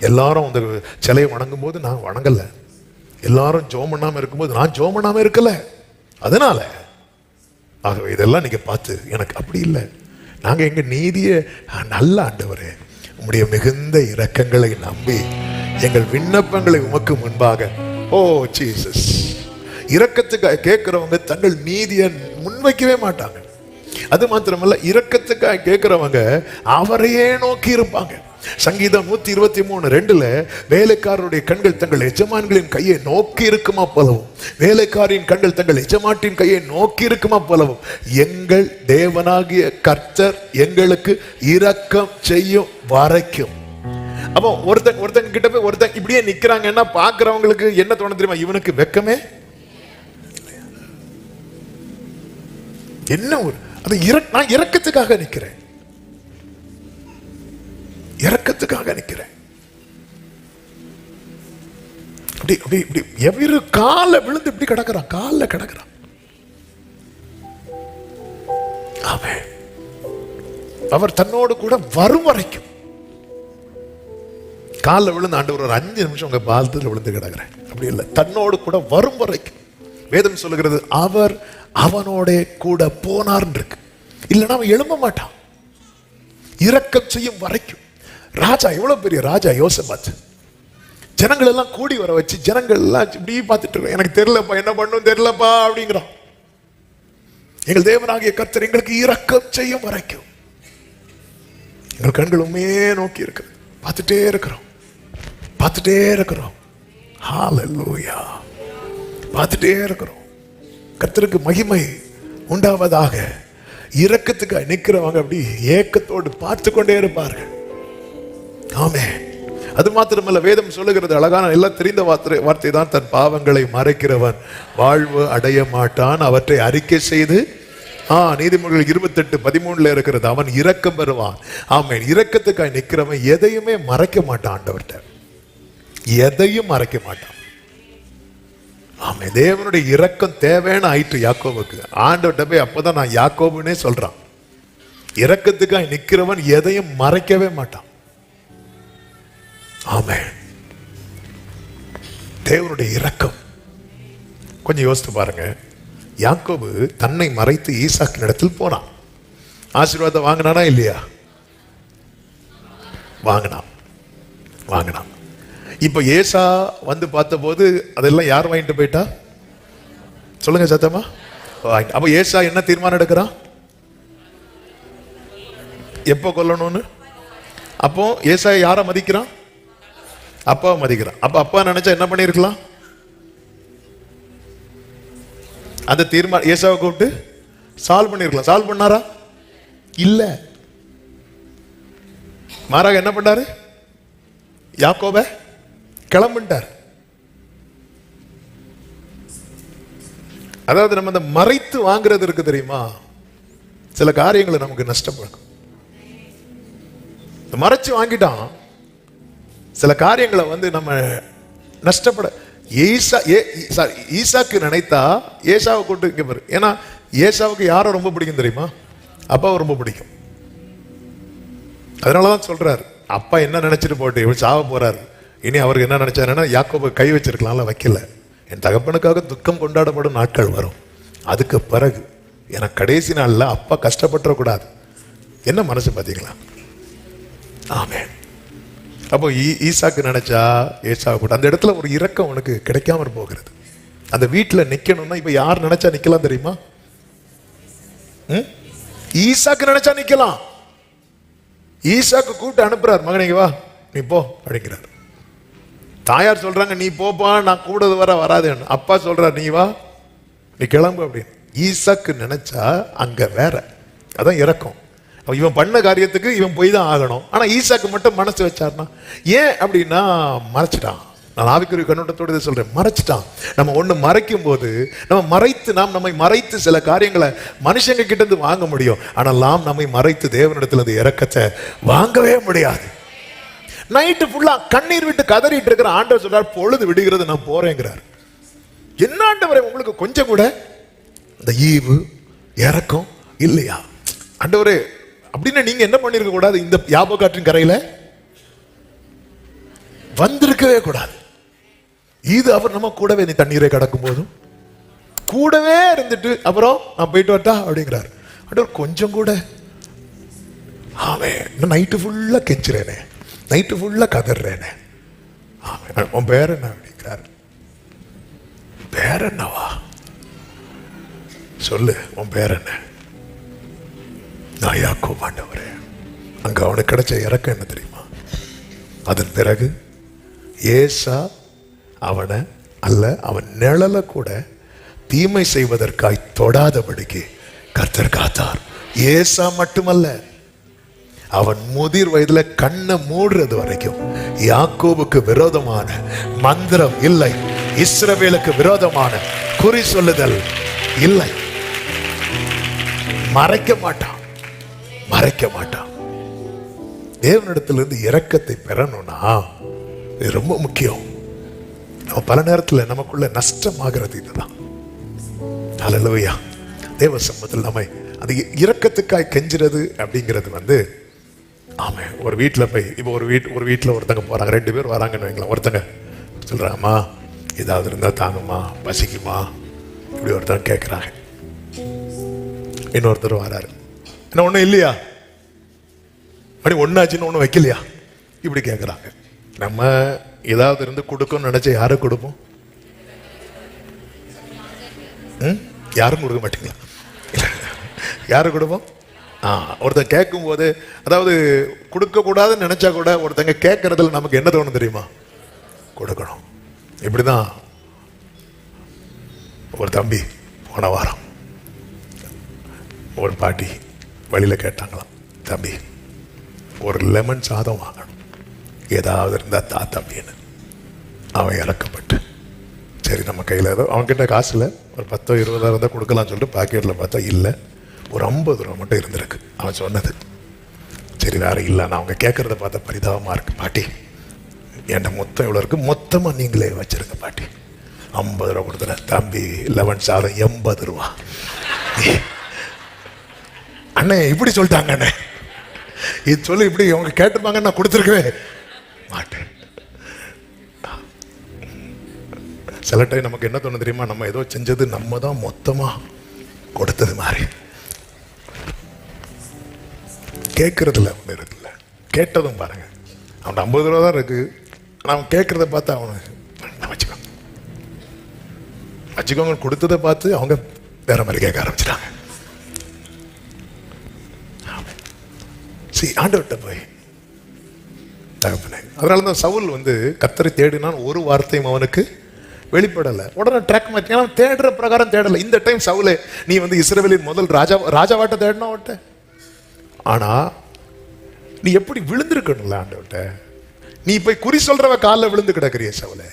எல்லாரும் அந்த சிலையை வணங்கும் போது நான் வணங்கல, எல்லாரும் ஜெபம் பண்ணாம இருக்கும்போது நான் ஜெபம் பண்ணாம இருக்கல, அதனால ஆகவே இதெல்லாம் நீங்க பார்த்து எனக்கு அப்படி இல்லை, நாங்க எங்க நீதியை நல்ல ஆண்டவரே, உம்முடைய மிகுந்த இரக்கங்களை நம்பி எங்கள் விண்ணப்பங்களை உமக்கு முன்பாக. ஓ ஜீசஸ். இரக்கத்துக்காக கேட்கிறவங்க தங்கள் நீதியை முன்வைக்கவே மாட்டாங்க. அது மாத்திரமல்ல, இரக்கத்துக்காக கேட்கிறவங்க அவரையே நோக்கி இருப்பாங்க. சங்கீதம் 123:2 வேலைக்காரருடைய கண்கள் தங்கள் எஜமான்களின் கையை நோக்கி இருக்குமா போலவும், வேலைக்காரின் கண்கள் தங்கள் எஜமாட்டின் கையை நோக்கி இருக்குமா போலவும், எங்கள் தேவனாகிய கர்த்தர் எங்களுக்கு இரக்கம் செய்யும் வரைக்கும். அப்போ ஒருத்தங்க கிட்ட போய் ஒருத்தன் இப்படியே நிக்கிறாங்கன்னா பாக்குறவங்களுக்கு என்ன தோணும் தெரியுமா? இவனுக்கு வெக்கமே என்ன ஒரு அது நான் இரக்கத்துக்காக நிக்கிறேன், இரக்கத்துக்காக நிக்கிறேன். இப்படி இப்படி இப்படி எவரு கால விழுந்து இப்படி கிடக்குறான், கால கிடக்குறான். ஆமென். அவர் தன்னோடு கூட வரும் வரைக்கும் காலில் விழுந்து ஆண்டவர் ஒரு 5 நிமிஷம் உங்க பாதத்தில் விழுந்து கிடக்குறேன், அப்படி இல்லை, தன்னோடு கூட வரும் வரைக்கும். வேதம் சொல்லுகிறது அவர் அவனோட கூட போனார் இருக்கு. இல்லைன்னா அவன் எழும்ப மாட்டான், இரக்கம் செய்யும் வரைக்கும். ராஜா, எவ்வளவு பெரிய ராஜா யோசபாத், ஜனங்கள் எல்லாம் கூடி வர வச்சு ஜனங்கள் எல்லாம் இப்படி பார்த்துட்டு இருக்க, எனக்கு தெரியலப்பா, என்ன பண்ணும் தெரியலப்பா அப்படிங்கிறான். எங்கள் தேவனாகிய கர்த்தர் எங்களுக்கு இரக்கம் செய்யும் வரைக்கும் எங்கள் கண்கள் உண்மையே நோக்கி இருக்கிறது, பார்த்துட்டே இருக்கிறோம், பார்த்துட்டே இருக்கிறோம். ஹல்லேலூயா, பார்த்துட்டே இருக்கிறோம். கர்த்தருக்கு மகிமை உண்டாவதாக. இரக்கத்துக்கு நிற்கிறவங்க அப்படி ஏக்கத்தோடு பார்த்து கொண்டே இருப்பார்கள். ஆமென். அது மாத்திரமல்ல, வேதம் சொல்லுகிறது அழகான எல்லாம் தெரிந்த வார்த்தை தான், தன் பாவங்களை மறைக்கிறவன் வாழ்வு அடைய மாட்டான், அவற்றை அறிக்கை செய்து நீதிமொழிகள் 28:13 இருக்கிறது, அவன் இரக்கம் பெறுவான். ஆமென். இரக்கத்துக்காய் நிற்கிறவன் எதையுமே மறைக்க மாட்டான், ஆண்டவர்கிட்ட எதையும் மறைக்க மாட்டான். ஆமென். தேவனுடைய இரக்கம் தேவைன்னு ஆயிட்டு யாக்கோபுக்கு. ஆண்டவர்கிட்ட போய் அப்பதான் நான் யாக்கோபுன்னே சொல்றான். இரக்கத்துக்காய் நிற்கிறவன் எதையும் மறைக்கவே மாட்டான். ஆமென். தேவனுடைய இரக்கம். கொஞ்சம் யோசித்து பாருங்க. யாக்கோபு தன்னை மறைத்து ஈசாக்கின் இடத்தில் போனான். ஆசீர்வாதம் வாங்கினானா இல்லையா? வாங்கினான். இப்ப ஏசா வந்து பார்த்த போது அதெல்லாம் யார் வாங்கிட்டு போயிட்டா? சொல்லுங்க சத்தமா. அப்ப ஏசா என்ன தீர்மானம் எடுக்கிறான்? எப்போ கொல்லணும்னு. அப்போ ஏசா யாரை மதிக்கிறான்? அப்பாவை மதிக்கிறான். அப்ப அப்பா நினைச்சா என்ன பண்ணிருக்கலாம்? அந்த தீர்மானம் ஏசாவை கூப்பிட்டு சால்வ் பண்ணிருக்கலாம். சால்வ் பண்ணாரா? இல்ல. மாறாக என்ன பண்ணாரு? யாக்கோப கிளம்பிட்டார். அதாவது நம்ம அந்த மறைத்து வாங்குறது இருக்கு தெரியுமா, சில காரியங்களை நமக்கு நஷ்டப்படும். மறைச்சு வாங்கிட்டான், சில காரியங்களை வந்து நம்ம நஷ்டப்பட. ஈசாக்கு நினைத்தா ஏசாவை கூட்டு இங்க பாரு. ஏன்னா ஏசாவுக்கு யாரை ரொம்ப பிடிக்கும் தெரியுமா? அப்பாவை ரொம்ப பிடிக்கும். அதனாலதான் சொல்றாரு, அப்பா என்ன நினைச்சிட்டு போட்டு இவர் சாவ போறாரு, இனி அவருக்கு என்ன நினைச்சாருன்னா யாக்கோபை கை வச்சிருக்கலாம்ல, வைக்கல. என் தகப்பனுக்காக துக்கம் கொண்டாடப்படும் நாட்கள் வரும், அதுக்கு பிறகு எனக்கு கடைசி நாள்ல அப்பா கஷ்டப்பட்டுற கூடாது. என்ன மனசு பாத்தீங்களா? ஆமென். அப்போ ஈசாக்கு நினைச்சா ஏசாவை கூட அந்த இடத்துல ஒரு இரக்கம் உனக்கு கிடைக்காம போகிறது. அந்த வீட்டுல நிக்கணும்னா இப்ப யார் நினைச்சா நிக்கலாம் தெரியுமா? ஈசாக்கு நினைச்சா நிக்கலாம். ஈசாக்கு கூப்பிட்டு அனுப்புறாரு, மகனே வா நீ போ அப்படிங்கிறார். தாயார் சொல்றாங்க நீ போப்பா, நான் கூடது வராது. அப்பா சொல்றார் நீ வா, நீ கிளம்பு அப்படின்னு. ஈசாக்கு நினைச்சா அங்க வேற. அதான் இரக்கம். இவன் பண்ண காரியத்துக்கு இவன் போய் தான் ஆகணும். ஆனா ஈசாக்கு மட்டும் மனசு வச்சார்னா ஏன் அப்படின்னா மறைச்சிட்டான். நான் ஆவிக்குரிய கண்ணோட்டத்தோடு இதை சொல்றேன், மறைச்சிட்டான். நம்ம ஒண்ணு மறைக்கும் போது நம்மை மறைத்து சில காரியங்களை மனுஷங்க கிட்ட இருந்து வாங்க முடியும். ஆனால் நாம் நம்மை மறைத்து தேவனிடத்தில் அந்த இரக்கத்தை வாங்கவே முடியாது. நைட்டு ஃபுல்லா கண்ணீர் விட்டு கதறிட்டு இருக்கிற ஆண்டவர் சொல்றார், பொழுது விடுகிறது நான் போறேங்கிறார். என்ன ஆண்டவரே, உங்களுக்கு கொஞ்சம் கூட இந்த ஈவு இரக்கம் இல்லையா? ஆண்டவரே அப்படின்னு நீங்க என்ன பண்ணிருக்க கூடாது? இந்த யாபோக்காற்றின் கரையில வந்திருக்கவே கூடாது. இது அவர் நம்ம கூடவே, நீ தண்ணீரை கடக்கும் போதும் கூடவே இருந்துட்டு அப்புறம் நான் போயிட்டு வரட்டா அப்படிங்கிறார். ஆண்டவர் கொஞ்சம் கூட. ஆமென். நைட்டு ஃபுல்லா கெஞ்சுறேனே, நைட்டு ஃபுல்லா கதறேனே. ஆமென். உன் பேர் என்ன அப்படிங்கிறார். பேர் என்னவா சொல்லு, உன் பேர் என்ன? நான் யாக்கோபு ஆண்டவரே. அங்க அவனுக்கு கிடைச்ச இறக்கம் என்ன தெரியுமா? அதன் பிறகு ஏசா அவனை அல்ல, அவன் நிழல கூட தீமை செய்வதற்காய் தொடாதபடிக்கு கர்த்தர் காத்தார். ஏசா மட்டுமல்ல, அவன் முதிர் வயதுல கண்ணை மூடுறது வரைக்கும் யாக்கோபுக்கு விரோதமான மந்திரம் இல்லை, இஸ்ரவேலுக்கு விரோதமான குறி சொல்லுதல் இல்லை. மறைக்க மாட்டான், மறைக்க மாட்டான். தேவனிடத்திலிருந்து இரக்கத்தை பெறணும்னா இது ரொம்ப முக்கியம். நம்ம பல நேரத்தில் நமக்குள்ள நஷ்டமாகிறது இதுதான். ஹல்லேலூயா. தேவ சமூகத்தில் நம்ம அது இரக்கத்துக்காய் கெஞ்சுறது அப்படிங்கிறது ஆமா. ஒரு வீட்டில் போய் இப்போ ஒரு வீட்டில் ஒருத்தங்க போறாங்க, 2 பேர் வராங்கன்னு வைங்களேன். ஒருத்தங்க சொல்றாங்கம்மா ஏதாவது இருந்தால் தாங்கம்மா, பசிக்குமா, இப்படி ஒருத்தங்க கேட்குறாங்க. இன்னொருத்தர் வராரு, என்ன ஒன்றும் இல்லையா, அப்படி ஒன்றாச்சுன்னு ஒன்றும் வைக்கலையா, இப்படி கேட்குறாங்க. நம்ம ஏதாவது இருந்து கொடுக்கணும்னு நினைச்சா யாரை கொடுப்போம்? யாரும் கொடுக்க மாட்டீங்களா? யாரு கொடுப்போம்? ஒருத்தன் கேட்கும் போது, அதாவது கொடுக்க கூடாதுன்னு நினைச்சா கூட ஒருத்தங்க கேட்கறதுல நமக்கு என்ன தோணும் தெரியுமா? கொடுக்கணும். இப்படிதான் ஒரு தம்பி போன வாரம் ஒரு பாட்டி வழியில கேட்டாங்களாம், தம்பி ஒரு லெமன் சாதம் வாங்கணும், ஏதாவது இருந்தா தா தம்பின்னு. அவன் இறக்கப்பட்டு சரி நம்ம கையில் ஏதோ அவன்கிட்ட காசு இல்லை, ஒரு 10 20 இருந்தால் கொடுக்கலாம்னு சொல்லிட்டு பாக்கெட்டில் பார்த்தா இல்லை, ஒரு 50 ரூபா மட்டும் இருந்திருக்கு. அவன் சொன்னது சரி வேற இல்லை, நான் அவங்க கேட்கறத பார்த்தா பரிதாபமாக இருக்கு பாட்டி, என்கிட்ட மொத்தம் இவ்வளோ இருக்கு, மொத்தமாக நீங்களே வச்சிருங்க பாட்டி. 50 ரூபா கொடுத்துறேன். தம்பி லெமன் சாதம் 80 ரூபா. அண்ணே இப்படி சொல்லிட்டாங்க அண்ணே, இது சொல்லி இப்படி அவங்க கேட்டுப்பாங்க, நான் கொடுத்துருக்கவே மாட்டேன். சில டைம் நமக்கு என்ன தோணும் தெரியுமா? நம்ம ஏதோ செஞ்சது நம்ம தான் மொத்தமா கொடுத்தது மாதிரி. கேட்கறதுல ஒன்று இருக்குல்ல, கேட்டதும் பாருங்க, அவன் 50 ரூபா தான் இருக்கு, அவன் கேட்கறத பார்த்து அவனுக்கு வச்சுக்கோங்க கொடுத்ததை பார்த்து அவங்க வேற மாதிரி கேட்க ஆரம்பிச்சிட்டாங்க. ஆண்டவர்கிட்ட போய் தகப்பனே, அதனாலதான் சவுல் கர்த்தரை தேடினான், ஒரு வார்த்தையும் அவனுக்கு வெளிப்படலை. உடனே ட்ராக் மாற்றி தேடுற பிரகாரம் தேடலை. இந்த டைம் சவுலே, நீ இஸ்ரவேலின் முதல் ராஜாவாட்ட தேடணும் அவட்ட. ஆனா நீ எப்படி விழுந்திருக்கணும்ல ஆண்டவட்ட, நீ போய் குறி சொல்றவ காலில் விழுந்து கிடக்கிறிய சவுலே,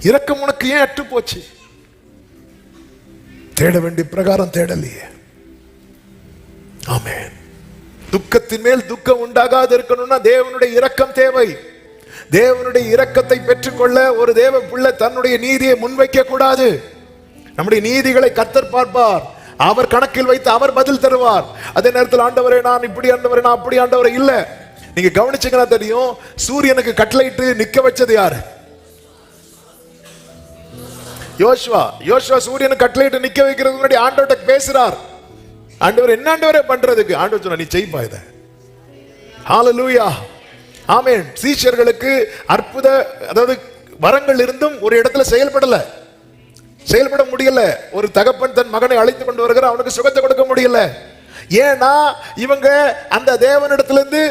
இரக்கம் உனக்கு ஏன் அற்று போச்சு? தேட வேண்டிய பிரகாரம் தேடலையே. ஆமென். துக்கத்தின் மேல் துக்கம் உண்டாகாது இருக்கணும்னா தேவனுடைய இரக்கம் தேவை. தேவனுடைய இரக்கத்தை பெற்றுக்கொள்ள ஒரு தேவ பிள்ளை தன்னுடைய நீதியை முன்வைக்க கூடாது. நம்முடைய நீதிகளை கர்த்தர் பார்ப்பார், அவர் கணக்கில் வைத்து அவர் பதில் தருவார். அதே நேரத்தில் ஆண்டவரே நான் இப்படி, ஆண்டவரே நான் அப்படி, ஆண்டவரே இல்ல. நீங்க கவனிச்சீங்கன்னா தெரியும், சூரியனுக்கு கட்டளையிட்டு நிக்க வச்சது யாரு? யோசுவா. சூரியனுக்கு கட்டளையிட்டு நிக்க வைக்கிறதுக்கு முன்னாடி ஆண்டவர்கிட்ட பேசுறார். ஆண்டவர் என்ன ஆண்டவரே பண்றதுக்கு? ஆண்டவர் சொன்னா நீ செய்ப்பா இத. ஹல்லேலூயா. ஆமென். சீஷர்களுக்கு அற்புத அதாவது வரங்கள் இருந்தும் ஒரு இடத்துல செயல்பட முடியல. ஒரு தகப்பன் தன் மகனை அழைத்து கொண்டு வருகிற, அவனுக்கு சுகத்தை கொடுக்க முடியல. ஏன்னா இவங்க அந்த தேவனிடத்திலிருந்து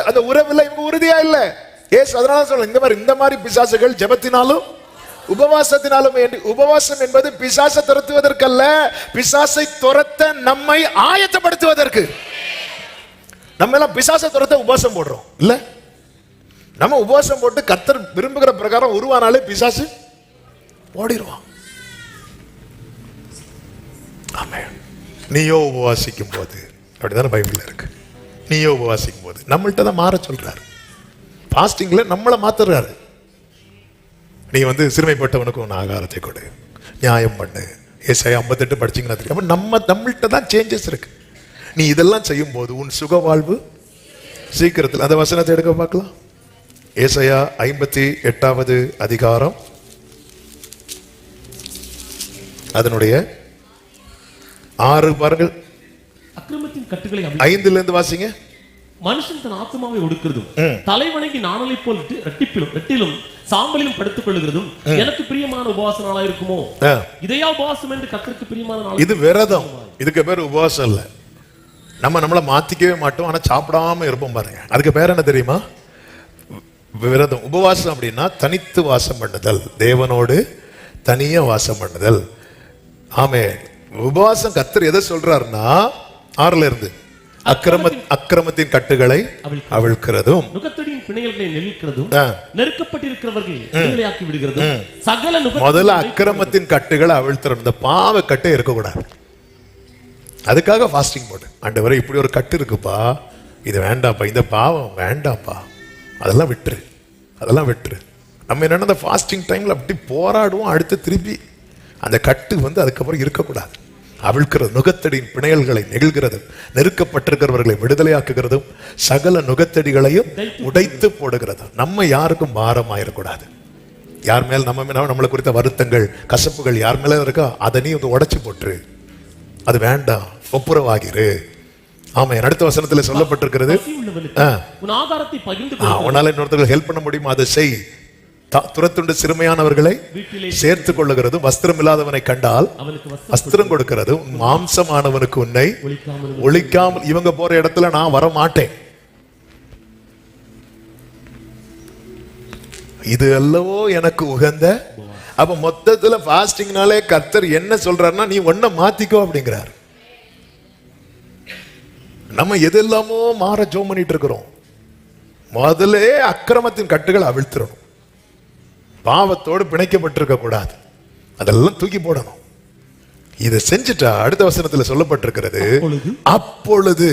அந்த உறவில் இவங்க உறுதியா இல்ல. ஏசு அதனால சொல்ல, இந்த மாதிரி பிசாசுகள் ஜெபத்தினாலும் உபவாசத்தினாலும். உபவாசம் என்பது பிசாசை துரத்துவதற்கல்ல, பிசாசை துரத்த நம்மை ஆயத்தப்படுத்துவதற்கு. நம்ம எல்லாம் பிசாசை துரத்த உபவாசம் போடுறோம் இல்ல? நம்ம உபவாசம் போட்டு கர்த்தர் விரும்புகிற பிரகாரம் உருவானாலே பிசாசு ஓடிடுவான். ஆமென். நீயோ உபவாசிக்கும் போது, அப்படிதானே பைபிள்ல இருக்கு, நீயோ உபவாசிக்கும் போது நம்மள்ட்ட தான் மாற சொல்றாரு. பாஸ்டிங்ல நம்மளை மாத்துறாரு. நீ சிறுமைப்பட்டவனுக்கு உன் ஆகாரத்தை கொடு, நியாயம் பண்ணு, ஏசாயா 58 படிச்சீங்கன்னா தெரியும். அப்ப நம்மள்ட்ட தான் சேஞ்சஸ் இருக்கு. நீ இதெல்லாம் செய்யும் போது உன் சுக வாழ்வு சீக்கிரத்தில். அந்த வசனத்தை எடுக்க பார்க்கலாம். ஏசாயா 58வது அதிகாரம் அதனுடைய 6 பாருங்கள். அக்கிரமத்தின் கட்டுகளை 5ல இருந்து வாசிங்க. மனுஷன் தன் ஆத்மாவை ஒடுக்கிறதும் தலைவணங்கி நாணலை போல் ரெட்டிலும் சாம்பலிலும் படுத்துக் கொள்ளுகிறதும் எனக்கு பிரியமான உபவாச நாளா இருக்குமோ? இதையா உபவாசம் என்று கர்த்தருக்கு பிரியமான நாள்? இது விரதம். இதுக்கு பேர் உபவாசம் இல்ல. நம்மளை மாத்திக்கவே மாட்டோம், ஆனா சாப்பிடாம இருப்போம் பாருங்க. அதுக்கு பேர் என்ன தெரியுமா? விரதம். உபவாசம் அப்படின்னா தனித்து வாசம் பண்ணுதல், தேவனோடு தனியா வாசம் பண்ணுதல். ஆமே. உபவாசம் கர்த்தர் எதை சொல்றாருன்னா 6ல இருந்து அக்கிரமத்தின் கட்டுகளை அவிழ்க்கிறதும், நுகத்தடியின் பிணைகளை நெளிக்கிறதும், நெருக்கப்பட்டிருக்கிறவர்கள் விடுதலையாக்கி விடுகிறதும், சகல முதல்ல அக்கிரமத்தின் கட்டுகளை அவிழ்த்துறோம். இந்த பாவ கட்டை இருக்கக்கூடாது. அதுக்காக ஃபாஸ்டிங் போடு. ஆண்டவரே இப்படி ஒரு கட்டு இருக்குப்பா, இது வேண்டாப்பா, இந்த பாவம் வேண்டாப்பா, அதெல்லாம் விட்டுரு, அதெல்லாம் விட்டுரு. நம்ம என்னன்னா அந்த ஃபாஸ்டிங் டைம்ல அப்படி போராடுவோம், அடுத்து திருப்பி அந்த கட்டு வந்து அதுக்கப்புறம் இருக்கக்கூடாது. அவிழ்க்கிறது, நுகத்தடியின் பிணையல்களை நெகிழ்கிறதும், நெருக்கப்பட்டிருக்கிறவர்களை விடுதலையாக்குகிறதும், சகல நுகத்தடிகளையும் உடைத்து போடுகிறதும். நம்ம யாருக்கும் பாரமாயிடக்கூடாது. யார் மேல் நம்மளை குறித்த வருத்தங்கள், கசப்புகள் யார் மேல இருக்கோ அதை நீ உடைச்சு போட்டுரு, அது வேண்டாம், ஒப்புரவாகிரு. ஆமா, அடுத்த வசனத்துல சொல்லப்பட்டிருக்கிறது, உன்னால இன்னொருத்தர்கள் ஹெல்ப் பண்ண முடியுமா அதை செய். துரத்துண்டு சிறுமையானவர்களை சேர்த்துக் கொள்ளுகிறது, வஸ்திரம் இல்லாதவனை கண்டால் வஸ்திரம் கொடுக்கிறது, மாம்சமானவனுக்கு உன்னை ஒழிக்காமல். இவங்க போற இடத்துல நான் வர மாட்டேன். இது அல்லவோ எனக்கு உகந்த. அப்ப மொத்தத்துல ஃபாஸ்டிங்னாலே கர்த்தர் என்ன சொல்றாருன்னா, நீ ஒன்ன மாத்திக்கோ அப்படிங்கிறார். நம்ம எதெல்லாமோ மாற ஜோம் பண்ணிட்டு இருக்கிறோம். முதல்ல அக்கிரமத்தின் கட்டுகள் அவிழ்த்துறணும், பாவத்தோடு பிணைக்கப்பட்டிருக்க கூடாது, அதெல்லாம் தூக்கி போடணும். இதை செஞ்சுட்டா அடுத்த வசனத்துல சொல்லப்பட்டிருக்கிறது, அப்பொழுது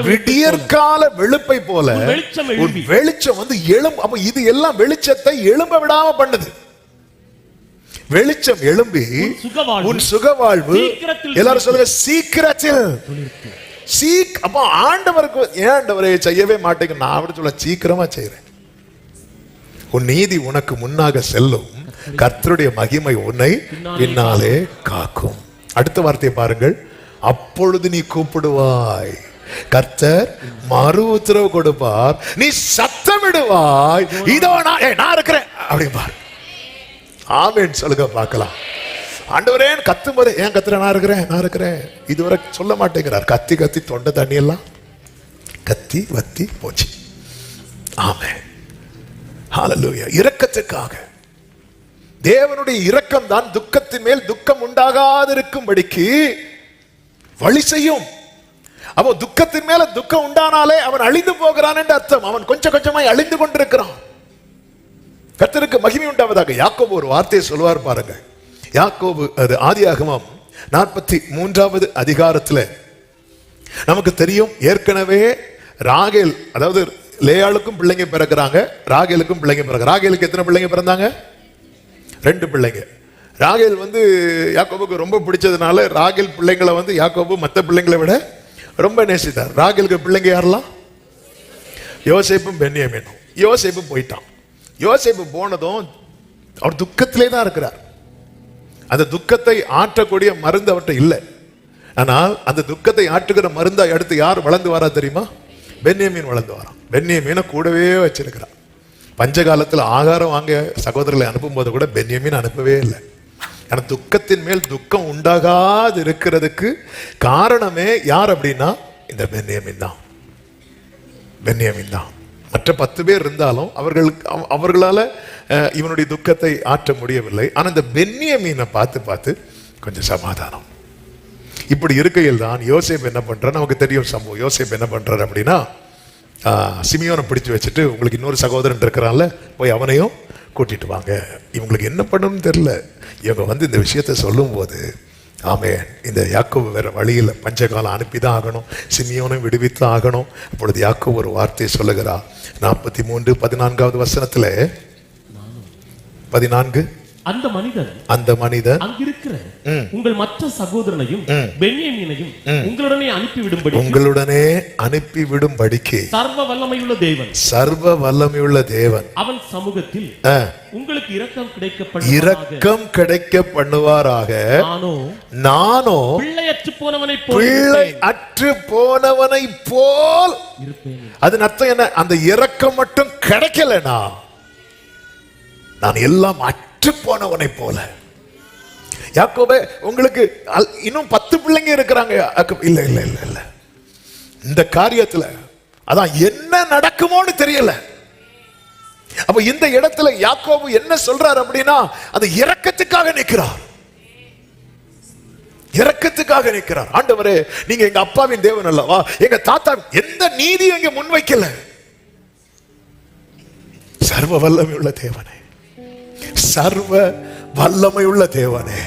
விடியற்கால வெளுப்பை போல வெளிச்சம் வந்து எழும். அப்ப இது எல்லாம் வெளிச்சத்தை எழும்ப விடாம பண்ணுது. வெளிச்சம் எழும்பி உன் சுகவாழ்வு, எல்லாரும் சொல்லுங்க சீக்கிரத்தில். அப்ப ஆண்டவருக்கு, ஏன் ஆண்டவரை செய்யவே மாட்டேங்க, நான் அப்படி சொல்ல சீக்கிரமா செய்யறேன். உன் நீதி உனக்கு முன்னாக செல்லும், கர்த்தருடைய மகிமை உன்னை பின்னாலே காக்கும். அடுத்த வார்த்தையை பாருங்கள், அப்பொழுது நீ கூப்பிடுவாய், கர்த்தர் மறு உத்தரவு கொடுப்பார், நீ சத்தமிடுவாய், இதோ நான் இருக்கிறேன் அப்படிம்பார். ஆமென் சொல்லுங்க பார்க்கலாம். ஆண்டவரே கத்தும் போது, ஏன் கத்துற, நான் இருக்கிறேன் இதுவரை சொல்ல மாட்டேங்கிறார். கத்தி கத்தி தொண்டை தண்ணி எல்லாம் கத்தி வத்தி போச்சு. ஆமென், ஹல்லேலூயா. இரக்கத்துக்காக, தேவனுடைய இரக்கம் தான் துக்கத்தின் மேல் துக்கம் உண்டாகாதிருக்கும்படிக்கு வழி செய்யும். அப்போ துக்கத்தின் மேல துக்கம் உண்டானாலே அவன் அழிந்து போகிறான் என்று அர்த்தம். அவன் கொஞ்சம் கொஞ்சமாய் அழிந்து கொண்டிருக்கிறான். கர்த்தருக்கு மகிமை உண்டாவதாக. யாக்கோபு ஒரு வார்த்தையை சொல்வார் பாருங்க. யாக்கோபு, அது ஆதியாகமம் 43வது அதிகாரத்துல நமக்கு தெரியும். ஏற்கனவே ராகேல், அதாவது லேயாளுக்கும் பிள்ளைங்க பிறக்கிறாங்க, ராகேலுக்கும் பிள்ளைங்க பிறகு. ராகேலுக்கு எத்தனை பிள்ளைங்க பிறந்தாங்க? 2 பிள்ளைங்க. ராகேல் வந்து யாக்கோபுக்கு ரொம்ப பிடிச்சதுனால ராகேல் பிள்ளைங்களை வந்து யாக்கோபு மற்ற பிள்ளைங்களை விட ரொம்ப நேசித்தார். ராகேலுக்கு பிள்ளைங்க யாரெல்லாம்? யோசேப்பும் பென்யாமீனும். யோசேப்பு போயிட்டான். யோசேப்பு போனதும் அவர் துக்கத்திலே தான் இருக்கிறார். அந்த துக்கத்தை ஆற்றக்கூடிய மருந்து அவர்கிட்ட இல்லை. ஆனால் அந்த துக்கத்தை ஆற்றுகிற மருந்தா அடுத்து யார் வளர்ந்து வரா தெரியுமா? பென்யாமீன் வளர்ந்து வரான். பென்யாமீனை கூடவே வச்சிருக்கிறான். பஞ்சகாலத்தில் ஆகாரம் வாங்க சகோதரர்களை அனுப்பும் போது கூட பென்யாமீன் அனுப்பவே இல்லை. ஆனா துக்கத்தின் மேல் துக்கம் உண்டாகாது இருக்கிறதுக்கு காரணமே யார் அப்படின்னா இந்த பென்யாமீன் தான். பென்யாமீன் தான். மற்ற 10 பேர் இருந்தாலும் அவர்களால இவனுடைய துக்கத்தை ஆற்ற முடியவில்லை. ஆனா இந்த பென்யாமீனை பார்த்து கொஞ்சம் சமாதானம். இப்படி இருக்கையில் தான் யோசேப்பு என்ன பண்றார், நமக்கு தெரியும் சம்பவம். யோசேப்பு என்ன பண்றாரு அப்படின்னா, சிமியோனை பிடிச்சு வச்சுட்டு, உங்களுக்கு இன்னொரு சகோதரன் இருக்கிறான்ல, போய் அவனையும் கூட்டிட்டு வாங்க. இவங்களுக்கு என்ன பண்ணணும்னு தெரியல. இவங்க வந்து இந்த விஷயத்த சொல்லும் போது, ஆமென், இந்த யாக்கோபு வேற வழியில் பஞ்சகாலம் அனுப்பிதான் ஆகணும், சிமியோனை விடுவித்து ஆகணும். அப்பொழுது யாக்கோபு ஒரு வார்த்தையை சொல்லுகிறார். 43:14 வசனத்துல 14, அந்த மனிதன் அங்கிருக்கிற உங்கள் மற்ற சகோதரனையும் பென்யாமீனையும் உங்களுடனே அனுப்பிவிடும்படிக்கு சர்வ வல்லமையுள்ள தேவன் அவன் சமூகத்தில் உங்களுக்கு இரக்கம் கிடைக்க பண்ணுவாராக. நானோ பிள்ளை அற்று போனவனை போல் இருப்பேன். அதன் அர்த்தம் என்ன? அந்த இரக்கம் மட்டும் கிடைக்கலனா நான் எல்லாம் அற்று போனவனை போல. யாக்கோபே, உங்களுக்கு இன்னும் 10 பிள்ளைங்க இருக்கிறாங்க. இல்ல இல்ல இல்ல இல்ல, இந்த காரியத்துல அதான் என்ன நடக்குமோன்னு தெரியல. அப்ப இந்த இடத்துல யாக்கோபு என்ன சொல்றார் அப்படின்னா, அந்த இரக்கத்துக்காக நிற்கிறார். இரக்கத்துக்காக நிற்கிறார். ஆண்டவரே, நீங்க எங்க அப்பாவின் தேவன் அல்லவா, எங்க தாத்தா எந்த நீதியும் இங்க முன்வைக்கல. சர்வ வல்லமையுள்ள தேவனே, சர்வ வல்லமையுள்ள தேவனே,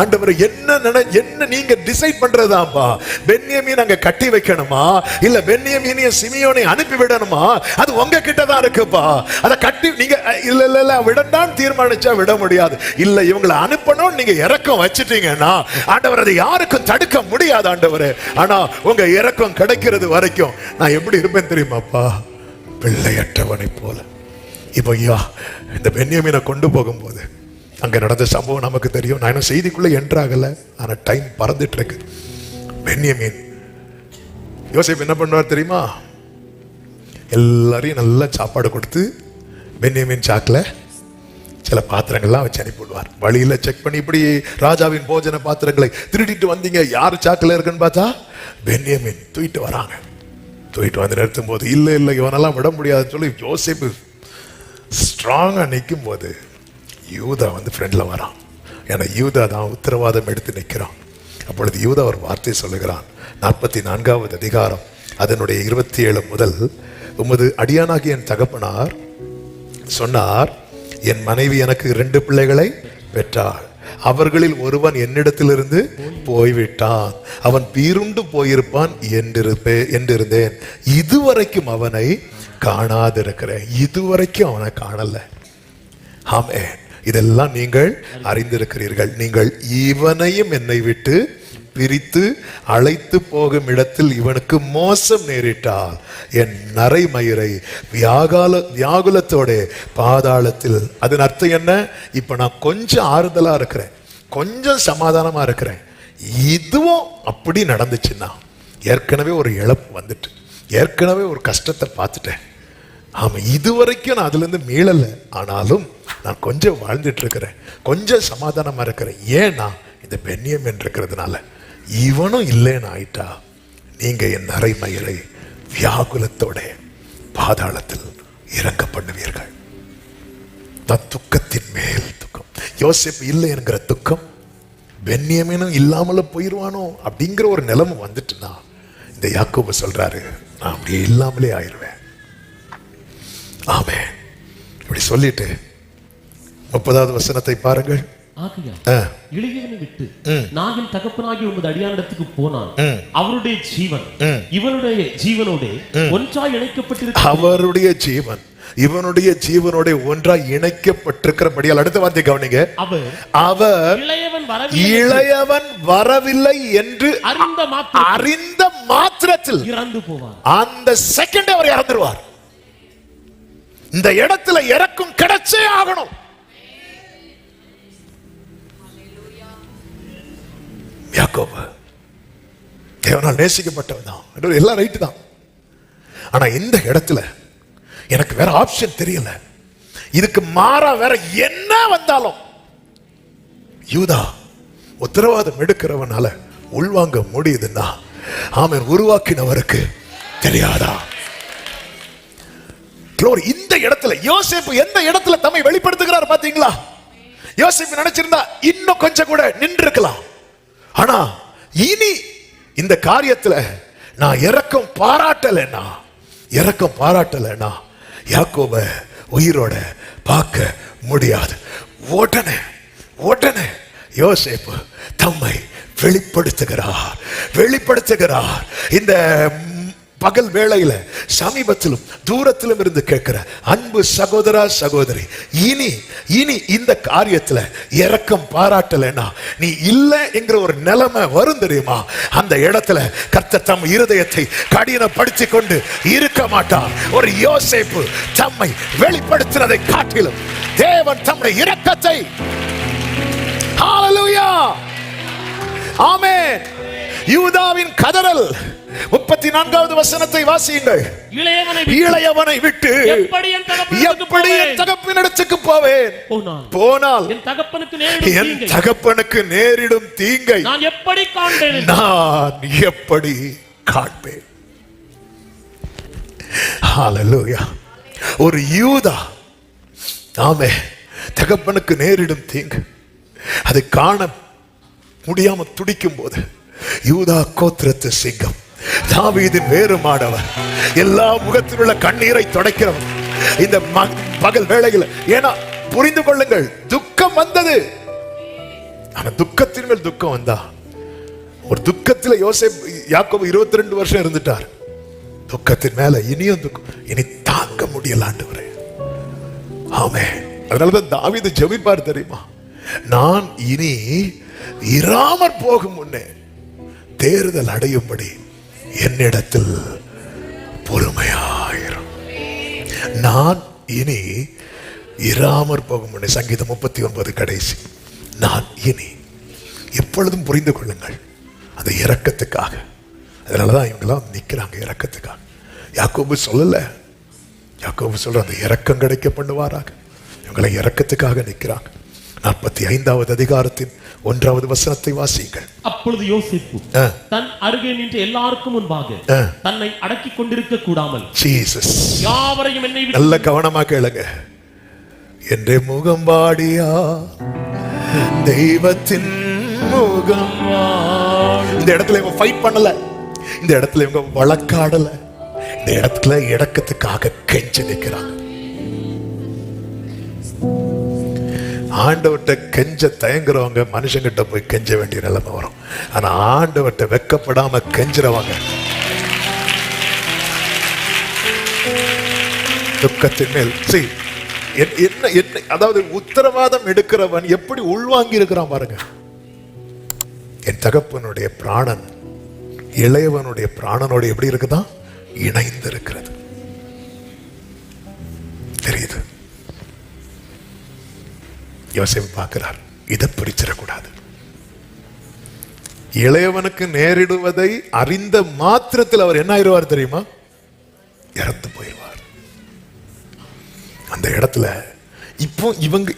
ஆண்டவரே என்ன நீங்க டிசைட் பண்றதாப்பா. பென்யமீன் அங்க கட்டி வைக்கணுமா இல்ல பென்யமீனைய சிமியோனை அனுப்பி விடணுமா? அது உங்க கிட்ட தான் இருக்குப்பா. அத கட்டி நீங்க இல்ல விடண்டான்னு தீர்மானிச்சா விட முடியாது. இல்ல இவங்களை அனுப்பணும் நீங்க இரக்கம் வச்சிட்டீங்கன்னா ஆண்டவர் அதை யாருக்கும் தடுக்க முடியாது ஆண்டவரே. ஆனா உங்க இரக்கம் கிடைக்கிறது வரைக்கும் நான் எப்படி இருப்பேன் தெரியுமாப்பா? பிள்ளையற்றவனை போல. இப்போ இந்த பென்யமீனை கொண்டு போகும்போது அங்க நடந்த சம்பவம் நமக்கு தெரியும். நான் இன்னும் செய்திக்குள்ள என்ட்ராகல, ஆனா டைம் பறந்துட்டு இருக்கு. பென்யமீன் யோசேப்பு என்ன பண்ணுவார் தெரியுமா? எல்லாரையும் நல்லா சாப்பாடு கொடுத்து பென்யமீன் சாக்குல சில பாத்திரங்கள்லாம் வச்சு அனுப்பிவிடுவார். வழியில செக் பண்ணி இப்படி ராஜாவின் போஜன பாத்திரங்களை திருடிட்டு வந்தீங்க, யாரு சாக்குல இருக்குன்னு பார்த்தா பென்யமீன் தூக்கிட்டு வராங்க. தூக்கிட்டு வந்து நிறுத்தும் போது இல்ல இவனெல்லாம் விட முடியாதுன்னு சொல்லி யோசேப்பு ஸ்ட்ராங்கா நிற்கும் போது யூதா வந்து ஃப்ரெண்ட்ல வரான். ஏன்னா யூதா தான் உத்தரவாதம் எடுத்து நிற்கிறான். அப்பொழுது யூதா ஒரு வார்த்தை சொல்லுகிறான். 44வது அதிகாரம் அதனுடைய 27 முதல், உமது அடியானாகி என் தகப்பனார் சொன்னார், என் மனைவி எனக்கு 2 பிள்ளைகளை பெற்றாள். அவர்களில் ஒருவன் என்னிடத்திலிருந்து போய்விட்டான், அவன் பீருண்டு போயிருப்பான் என்றிருந்தேன். இதுவரைக்கும் அவனை காணாதிருக்கிறேன். இதுவரைக்கும் அவனை காணல. ஆமென். இதெல்லாம் நீங்கள் அறிந்திருக்கிறீர்கள். நீங்கள் இவனையும் என்னை விட்டு பிரித்து அழைத்து போகும் இடத்தில் இவனுக்கு மோசம் நேரிட்டால் என் நரைமயிரை வியாகுலத்தோட பாதாளத்தில். அதன் அர்த்தம் என்ன? இப்ப நான் கொஞ்சம் ஆறுதலா இருக்கிறேன், கொஞ்சம் சமாதானமா இருக்கிறேன். இதுவும் அப்படி நடந்துச்சுன்னா ஏற்கனவே ஒரு இழப்பு வந்துட்டு, ஏற்கனவே ஒரு கஷ்டத்தை பார்த்துட்டேன். ஆமா, இதுவரைக்கும் நான் அதுல இருந்து மீளல. ஆனாலும் நான் கொஞ்சம் வாழ்ந்துட்டு இருக்கிறேன், கொஞ்சம் சமாதானமா இருக்கிறேன். ஏன்னா இந்த பென்யமீன் இருக்கிறதுனால. இவனும் இல்லைன்னு ஆயிட்டா நீங்க என் நரைமயிரை வியாகுலத்தோட பாதாளத்தில் இறங்க பண்ணுவீர்கள். துக்கத்தின் மேல் துக்கம். யோசேப்பு இல்லை என்கிற துக்கம், பென்யமீனும் இல்லாமல போயிருவானோ அப்படிங்கிற ஒரு நிலைமை வந்துட்டுனா இந்த யாக்கோபு சொல்றாரு, நான் அப்படியே இல்லாமலே ஆயிருவேன். ஆமென். இப்படி சொல்லிட்டு 30வது வசனத்தை பாருங்கள். இளையவனை விட்டு நான் என் தகப்பனாகி உமது அடியானிடத்துக்கு போனான், அவருடைய ஜீவன் இவனுடைய ஜீவனோட ஒன்றாய் இணைக்கப்பட்டிருக்கிறது. அவருடைய ஜீவன் இவனுடைய ஜீவனோட ஒன்றாய் இணைக்கப்பட்டிருக்கிறபடியால். அடுத்த வார்த்தை கவனிங்க. அவர் இளையவன் வரவில்லை என்று அறிந்த மாத்திரத்தில் இறந்து போவார். அந்த செகண்ட் அவர் இறந்துருவார். இந்த இடத்துல இறக்கும் கிடைச்சே ஆகணும். யாக்கோபு தேவனால் நேசிக்கப்பட்டவன் தான், எல்லாம் ரைட்டு தான். ஆனா இந்த இடத்துல எனக்கு வேற ஆப்ஷன் தெரியல. இதுக்கு மாறா வேற என்ன வந்தாலும் யூதா உத்தரவாதம் எடுக்கிறவனால உள்வாங்க முடியுதுன்னா ஆமென், உருவாக்கினவருக்கு தெரியாதா? இந்த இடத்துல யோசேப்பு எந்த இடத்துல தம்மை வெளிப்படுத்துகிறார் பாத்தீங்களா? யோசேப்பு நினைச்சிருந்தா இன்னும் கொஞ்சம் கூட நின்று இருக்கலாம். ஆனா இனி இந்த காரியத்துல நான் இரக்கம் பாராட்டலைன்னா யாக்கோபை உயிரோட பார்க்க முடியாது. உடனே யோசேப்பு தம்மை வெளிப்படுத்துகிறார். இந்த பகல் வேளையில சமீபத்திலும் தூரத்திலும் இருந்து கேட்கிற அன்பு சகோதரா சகோதரி, இனி இந்த காரியத்துல இரக்கம் பாராட்டலைன்னா நீ இல்லை என்கிற ஒரு நிலைமை வரும் தெரியுமா? அந்த இடத்துல கர்த்தர் தம் இருதயத்தை கடினப்படுத்திக் கொண்டு இருக்க மாட்டார். ஒரு யோசேப்பு தம்மை வெளிப்படுத்தினதை காட்டிலும் தேவன் தம்முடைய இரக்கத்தை, ஹல்லேலூயா, ஆமென். யூதாவின் கதறல் 34வது வசனத்தை வாசியுங்கள். இளையவனை விட்டு எப்படி என் தகப்பனிடத்துக்கு போவேன்? போனால் என் தகப்பனுக்கு நேரிடும் தீங்கை நான் எப்படி காண்பேன்? ஹல்லேலூயா. ஒரு யூதா ஆமென் தகப்பனுக்கு நேரிடும் தீங்கு அதை காண முடியாம துடிக்கும் போது, யூதா கோத்திரத்து சிங்கம், தாவீதின் வேறுமானவர், எல்லா முகத்தில் உள்ள கண்ணீரை துடைக்கிறவர் இந்த பகல் வேளையில். ஏன்னா புரிந்து கொள்ளுங்கள், துக்கம் வந்தது. ஆனா துக்கத்தின் மேல் துக்கம் வந்தா, ஒரு துக்கத்துல யாக்கோபு 22 வருஷம் இருந்துட்டார். துக்கத்தின் மேல இனியும் துக்கம், இனி தாங்க முடியல ஆண்டவரே. ஆமென். அதனாலதான் தாவீது ஜெபிப்பார் தெரியுமா, நான் இனி இராமற் போகும் முன்னே தேறுதல் அடையும்படி என்னிடத்தில் பொறுமையாயிரும். நான் இனி இராமற் போகும் முன்னே, சங்கீதம் 39 கடைசி. நான் இனி, எப்பொழுதும் புரிந்து கொள்ளுங்கள், அந்த இரக்கத்துக்காக. அதனாலதான் இவங்கெல்லாம் நிக்கிறாங்க இரக்கத்துக்காக. யாக்கோபு சொல்லல, யாக்கோபு சொல்ற அந்த இரக்கம் கிடைக்க பண்ணுவாராக. இவங்களை இரக்கத்துக்காக நிக்கிறாங்க. 45வது அதிகாரத்தின் 1வது வசனத்தை வாசியுங்கள். அப்பொழுது யோசேப்பு தன் அருகே நின்று எல்லாருக்கும் முன்பாக தன்னை அடக்கிக் கொண்டிருக்க கூடாமல் ஜீசஸ் யாவரையும் என்னை விட்டு, நல்ல கவனமா கேளுங்க, என்ற முகம்பாடியா தெய்வத்தின் முகம். இந்த இடத்துல இவங்க ஃபைட் பண்ணல, இந்த இடத்துல இவங்க வழக்காடல, இந்த இடத்துல இடக்கத்துக்காக கெஞ்சி நிற்கிறாங்க. ஆண்டவர்கிட்ட கெஞ்ச தயங்குறவங்க மனுஷங்கிட்ட போய் கெஞ்ச வேண்டிய நிலைமை வரும். ஆனா ஆண்டவர்கிட்ட வெக்கப்படாம கெஞ்சுறவங்க துக்கத்தின் மேல் என்ன என்ன, அதாவது உத்தரவாதம் எடுக்கிறவன் எப்படி உள்வாங்கி இருக்கிறான் பாருங்க. என் தகப்பனுடைய பிராணன் இளையவனுடைய பிராணனோட எப்படி இருக்குதான் இணைந்து இருக்கிறது. தெரியுது? யோசேப்பு பார்க்கிறார், இதை பிரிச்சிடக்கூடாது. இளையவனுக்கு நேரிடுவதை அறிந்த மாத்திரத்தில் அவர் என்ன ஆயிடுவார் தெரியுமா? இறந்து போயிடுவார். அந்த இடத்துல இப்போ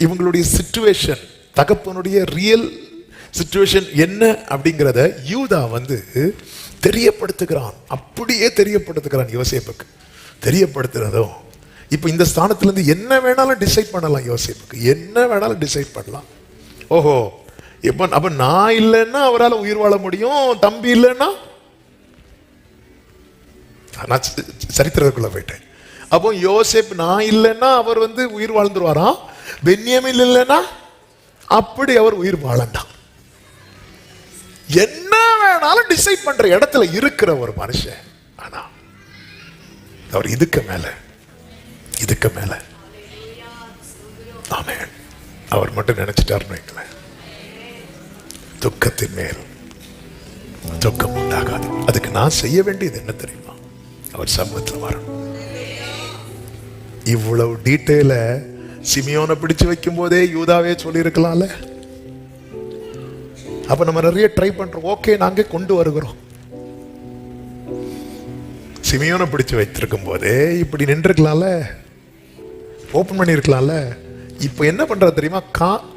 இவங்களுடைய சிச்சுவேஷன், தகப்பனுடைய ரியல் சிச்சுவேஷன் என்ன அப்படிங்கிறத யூதா தெரியப்படுத்துகிறான். அப்படியே தெரியப்படுத்துகிறான் யோசேப்புக்கு. தெரியப்படுத்துறதும் இப்ப இந்த ஸ்தானத்துல இருந்து என்ன வேணாலும் டிசைட் பண்ணலாம். யோசேப்புக்கு என்ன வேணாலும் டிசைட் பண்ணலாம். ஓஹோ, அப்ப நான் இல்லைன்னா அவரால் உயிர் வாழ முடியும், தம்பி இல்லைன்னா. நான் சரித்திரத்துக்குள்ள போயிட்டேன். அப்போ யோசேப் நான் இல்லைன்னா அவர் உயிர் வாழ்ந்துருவாராம், பென்யாமீன் இல்லைன்னா அப்படி அவர் உயிர் வாழண்டாம். என்ன வேணாலும் டிசைட் பண்ற இடத்துல இருக்கிற ஒரு மனுஷன். ஆனா அவர் இதுக்கு மேல ஆமென் அவர் மட்டும் நினைச்சிட்டாருன்னு வைங்களேன், துக்கத்தின் மேல் துக்கம் உண்டாகாது. அதுக்கு நான் செய்ய வேண்டியது என்ன தெரியுமா? அவர் சமூகத்தில் வரணும். இவ்வளவு டீட்டெயில சிமியோனை பிடிச்சு வைக்கும் போதே யூதாவே சொல்லி இருக்கலாம்ல. அப்ப நம்ம நிறைய ட்ரை பண்றோம். ஓகே, நாங்க கொண்டு வருகிறோம். சிமியோனை பிடிச்சு வைத்திருக்கும் போதே இப்படி நின்றுக்கலாம்ல, ஓபன் பண்ணி இருக்கலாம்ல. இப்ப என்ன பண்ற தெரியுமா?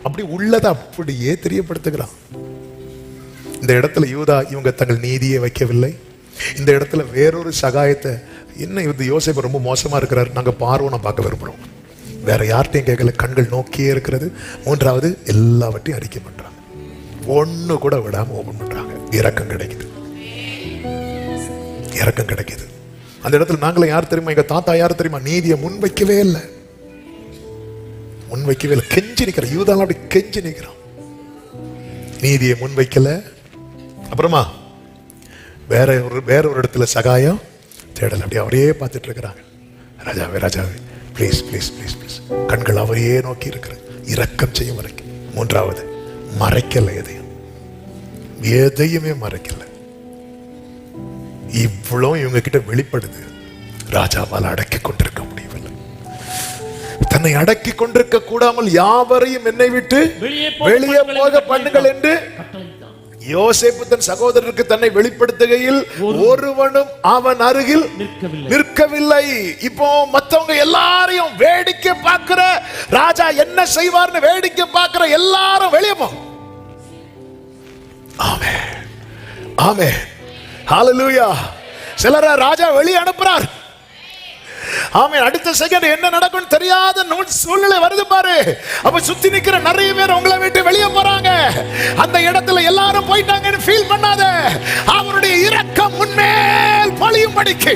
அப்படி உள்ளதை அப்படியே தெரியப்படுத்துகிறான். இந்த இடத்துல யூதா இவங்க தங்கள் நீதியை வைக்கவில்லை. இந்த இடத்துல வேறொரு சகாயத்தை, என்ன இது யோசேப்பு ரொம்ப மோசமா இருக்கிறாரு, நாங்க பார்வோனை பார்க்க விரும்புறோம், வேற யார்கிட்டையும் கேட்கல, கண்கள் நோக்கியே இருக்கிறது. மூன்றாவது, எல்லாவற்றையும் அறிக்கை பண்றாங்க, ஒண்ணு கூட விடாம ஓபன் பண்றாங்க. இரக்கம் கிடைக்குது, இரக்கம் கிடைக்குது. அந்த இடத்துல நாங்களே யார் தெரியுமா? எங்க தாத்தா யார் தெரியுமா? நீதியை முன்வைக்கவே இல்லை, முன்வைக்கவே இல்லை. கெஞ்சி நிக்கிற யூதாலாம் அப்படி கெஞ்சி நிக்கிறான், நீதியை முன்வைக்கல. அப்புறமா வேற ஒரு இடத்துல சகாயம் தேடல். அப்படி அவரையே பார்த்துட்டு இருக்கிறாங்க. ராஜாவே ராஜாவே ப்ளீஸ் ப்ளீஸ் ப்ளீஸ் ப்ளீஸ். கண்கள் அவரையே நோக்கி இருக்கிறது, இரக்கம் செய்யும் வரைக்கும். மூன்றாவது, மறைக்கல, எதையுமே மறைக்கல. இவ்வளவு இவங்க கிட்ட வெளிப்படுது. ராஜாவால் அடக்கி கொண்டிருக்க முடியவில்லை. தன்னை அடக்கி கொண்டிருக்க கூடாமல் யாவரையும் என்னை விட்டு வெளியே போக பண்ணுங்கள் என்று யோசேப்பு தன் சகோதரருக்கு தன்னை வெளிப்படுத்துகையில் ஒருவனும் அவன் அருகில் நிற்கவில்லை. இப்போ மற்றவங்க எல்லாரையும் வேடிக்கை பார்க்கிற ராஜா என்ன செய்வார்னு வேடிக்கை பார்க்கிற எல்லாரும் வெளியே போ. ஆமென் ஆமென் ஹalleluya. சிலர ராஜா வெளியே அனுப்புறார். ஆமென். அடுத்த செகண்ட் என்ன நடக்கும் தெரியாத சூழ்நிலை வருது பாரு. அப்ப சுத்தி நிக்கிற நிறைய பேர் உங்களை விட்டு வெளியே போறாங்க. அந்த இடத்துல எல்லாரும் போயிட்டாங்கன்னு ஃபீல் பண்ணாத. அவருடைய இரக்கம் உன்மேல் பொழியும்படிக்கு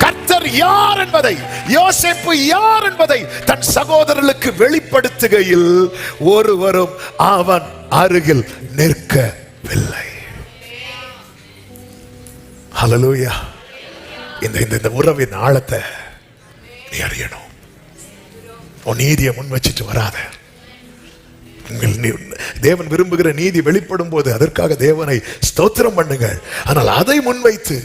கர்த்தர் யார் என்பதை, யோசேப்பு யார் என்பதை தன் சகோதரர்களுக்கு வெளிப்படுத்துகையில் ஒருவரும் அவன் அருகில் நிற்கவில்லை. ஹல்லேலூயா. இந்த உறவின் ஆழத்தை நீ அறியணும். உன் நீதியை முன் வச்சிட்டு வராத. தேவன் விரும்புகிற நீதி வெளிப்படும் போது அதற்காக தேவனை ஸ்தோத்திரம் பண்ணுங்கள். ஆனால் அதை முன்வைத்து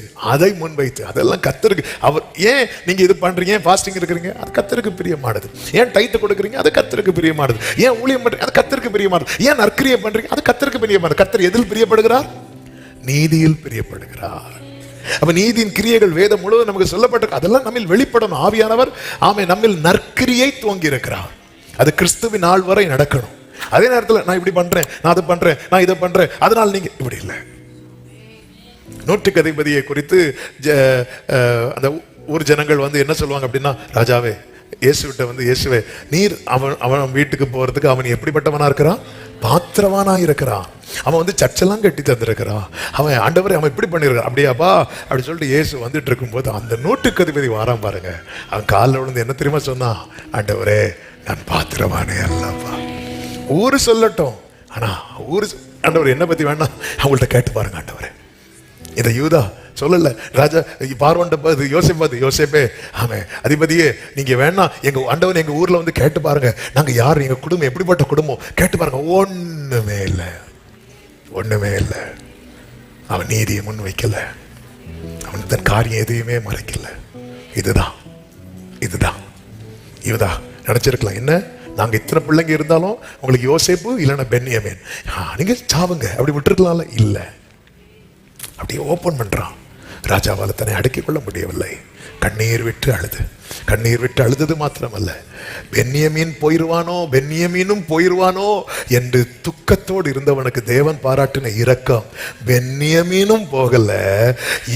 அதெல்லாம் கர்த்தருக்கு, அவர் ஏன் நீங்க இது பண்றீங்க, ஃபாஸ்டிங் இருக்கிறீங்க, அது கர்த்தருக்கு பிரியமானது. ஏன் டைத்து கொடுக்குறீங்க, அது கர்த்தருக்கு பிரியமானது. ஏன் ஊழியம் பண்றீங்க, அது கர்த்தருக்கு பிரியமானது. ஏன் நற்கிரியை பண்றீங்க, அது கர்த்தருக்கு பிரியமானது. கர்த்தர் எதில் பிரியப்படுகிறார்? நீதியில் பிரியப்படுகிறார். அப்ப நீதியின் கிரியைகள் வேதம் முழுவதும் நமக்கு சொல்லப்பட்டிருக்கு. அதெல்லாம் நம்மில் வெளிப்படணும். ஆவியானவர் நம்மில் நற்கிரியை துவங்கி இருக்கிறார். அது கிறிஸ்துவின் நாள் வரை நடக்கணும். அதே நேரத்தில் நான் இப்படி பண்றேன், நான் அதை பண்றேன், நான் இதை பண்றேன், அதனால நீங்க இப்படி இல்லை. நூற்றுக்கு அதிபதியை குறித்து அந்த ஊர் ஜனங்கள் என்ன சொல்லுவாங்க அப்படின்னா, ராஜாவே இயேசுவே நீர் அவன் வீட்டுக்கு போறதுக்கு அவன் எப்படிப்பட்டவனா இருக்கிறான்? பாத்திரவானா இருக்கிறான். அவன் சர்ச்செல்லாம் கட்டி தந்திருக்கிறான். அவன் ஆண்டவரை அவன் இப்படி பண்ணிருக்கான். அப்படியாப்பா அப்படி சொல்லிட்டு இயேசு வந்துட்டு இருக்கும்போது அந்த நூற்றுக்கு அதிபதி வாரான் பாருங்க. அவன் காலில் விழுந்து என்ன தெரியுமா சொன்னான்? ஆண்டவரே, நான் பாத்திரவானே அல்லப்பா. ஊரு சொல்லட்டும், ஆனா ஊரு ஆண்டவர் என்ன பத்தி வேண்டாம், அவங்கள்ட்ட கேட்டு பாருங்க. ஆண்டவரே, இதை யூதா சொல்லல, ராஜா பார்வன்ட்ட பார்த்து யோசேப்பே ஆமென் அதிபதியே, நீங்க வேணா எங்க ஆண்டவன் எங்க ஊர்ல கேட்டு பாருங்க, நாங்க யாரு, எங்க குடும்பம் எப்படிப்பட்ட குடும்பம், கேட்டு பாருங்க. ஒண்ணுமே இல்லை. அவன் நீதியை முன் வைக்கல. அவன் தன் காரியம் எதையுமே மறைக்கல. இதுதான் யூதா நினைச்சிருக்கலாம், என்ன நாங்க இத்தனை பிள்ளைங்க இருந்தாலும் உங்களுக்கு யோசேப்பு இல்லைன்னா பென்யமீன், நீங்க சாவுங்க அப்படி விட்டுருக்கலாம்ல. இல்ல, அப்படியே ஓபன் பண்றான். ராஜாவால் தன்னை அடக்கிக் கொள்ள முடியவில்லை. கண்ணீர் விட்டு அழுதது மாத்திரமல்ல, பென்யமீனும் போயிருவானோ என்று துக்கத்தோடு இருந்தவனுக்கு தேவன் பாராட்டின இரக்கம். பென்யமீனும் போகல,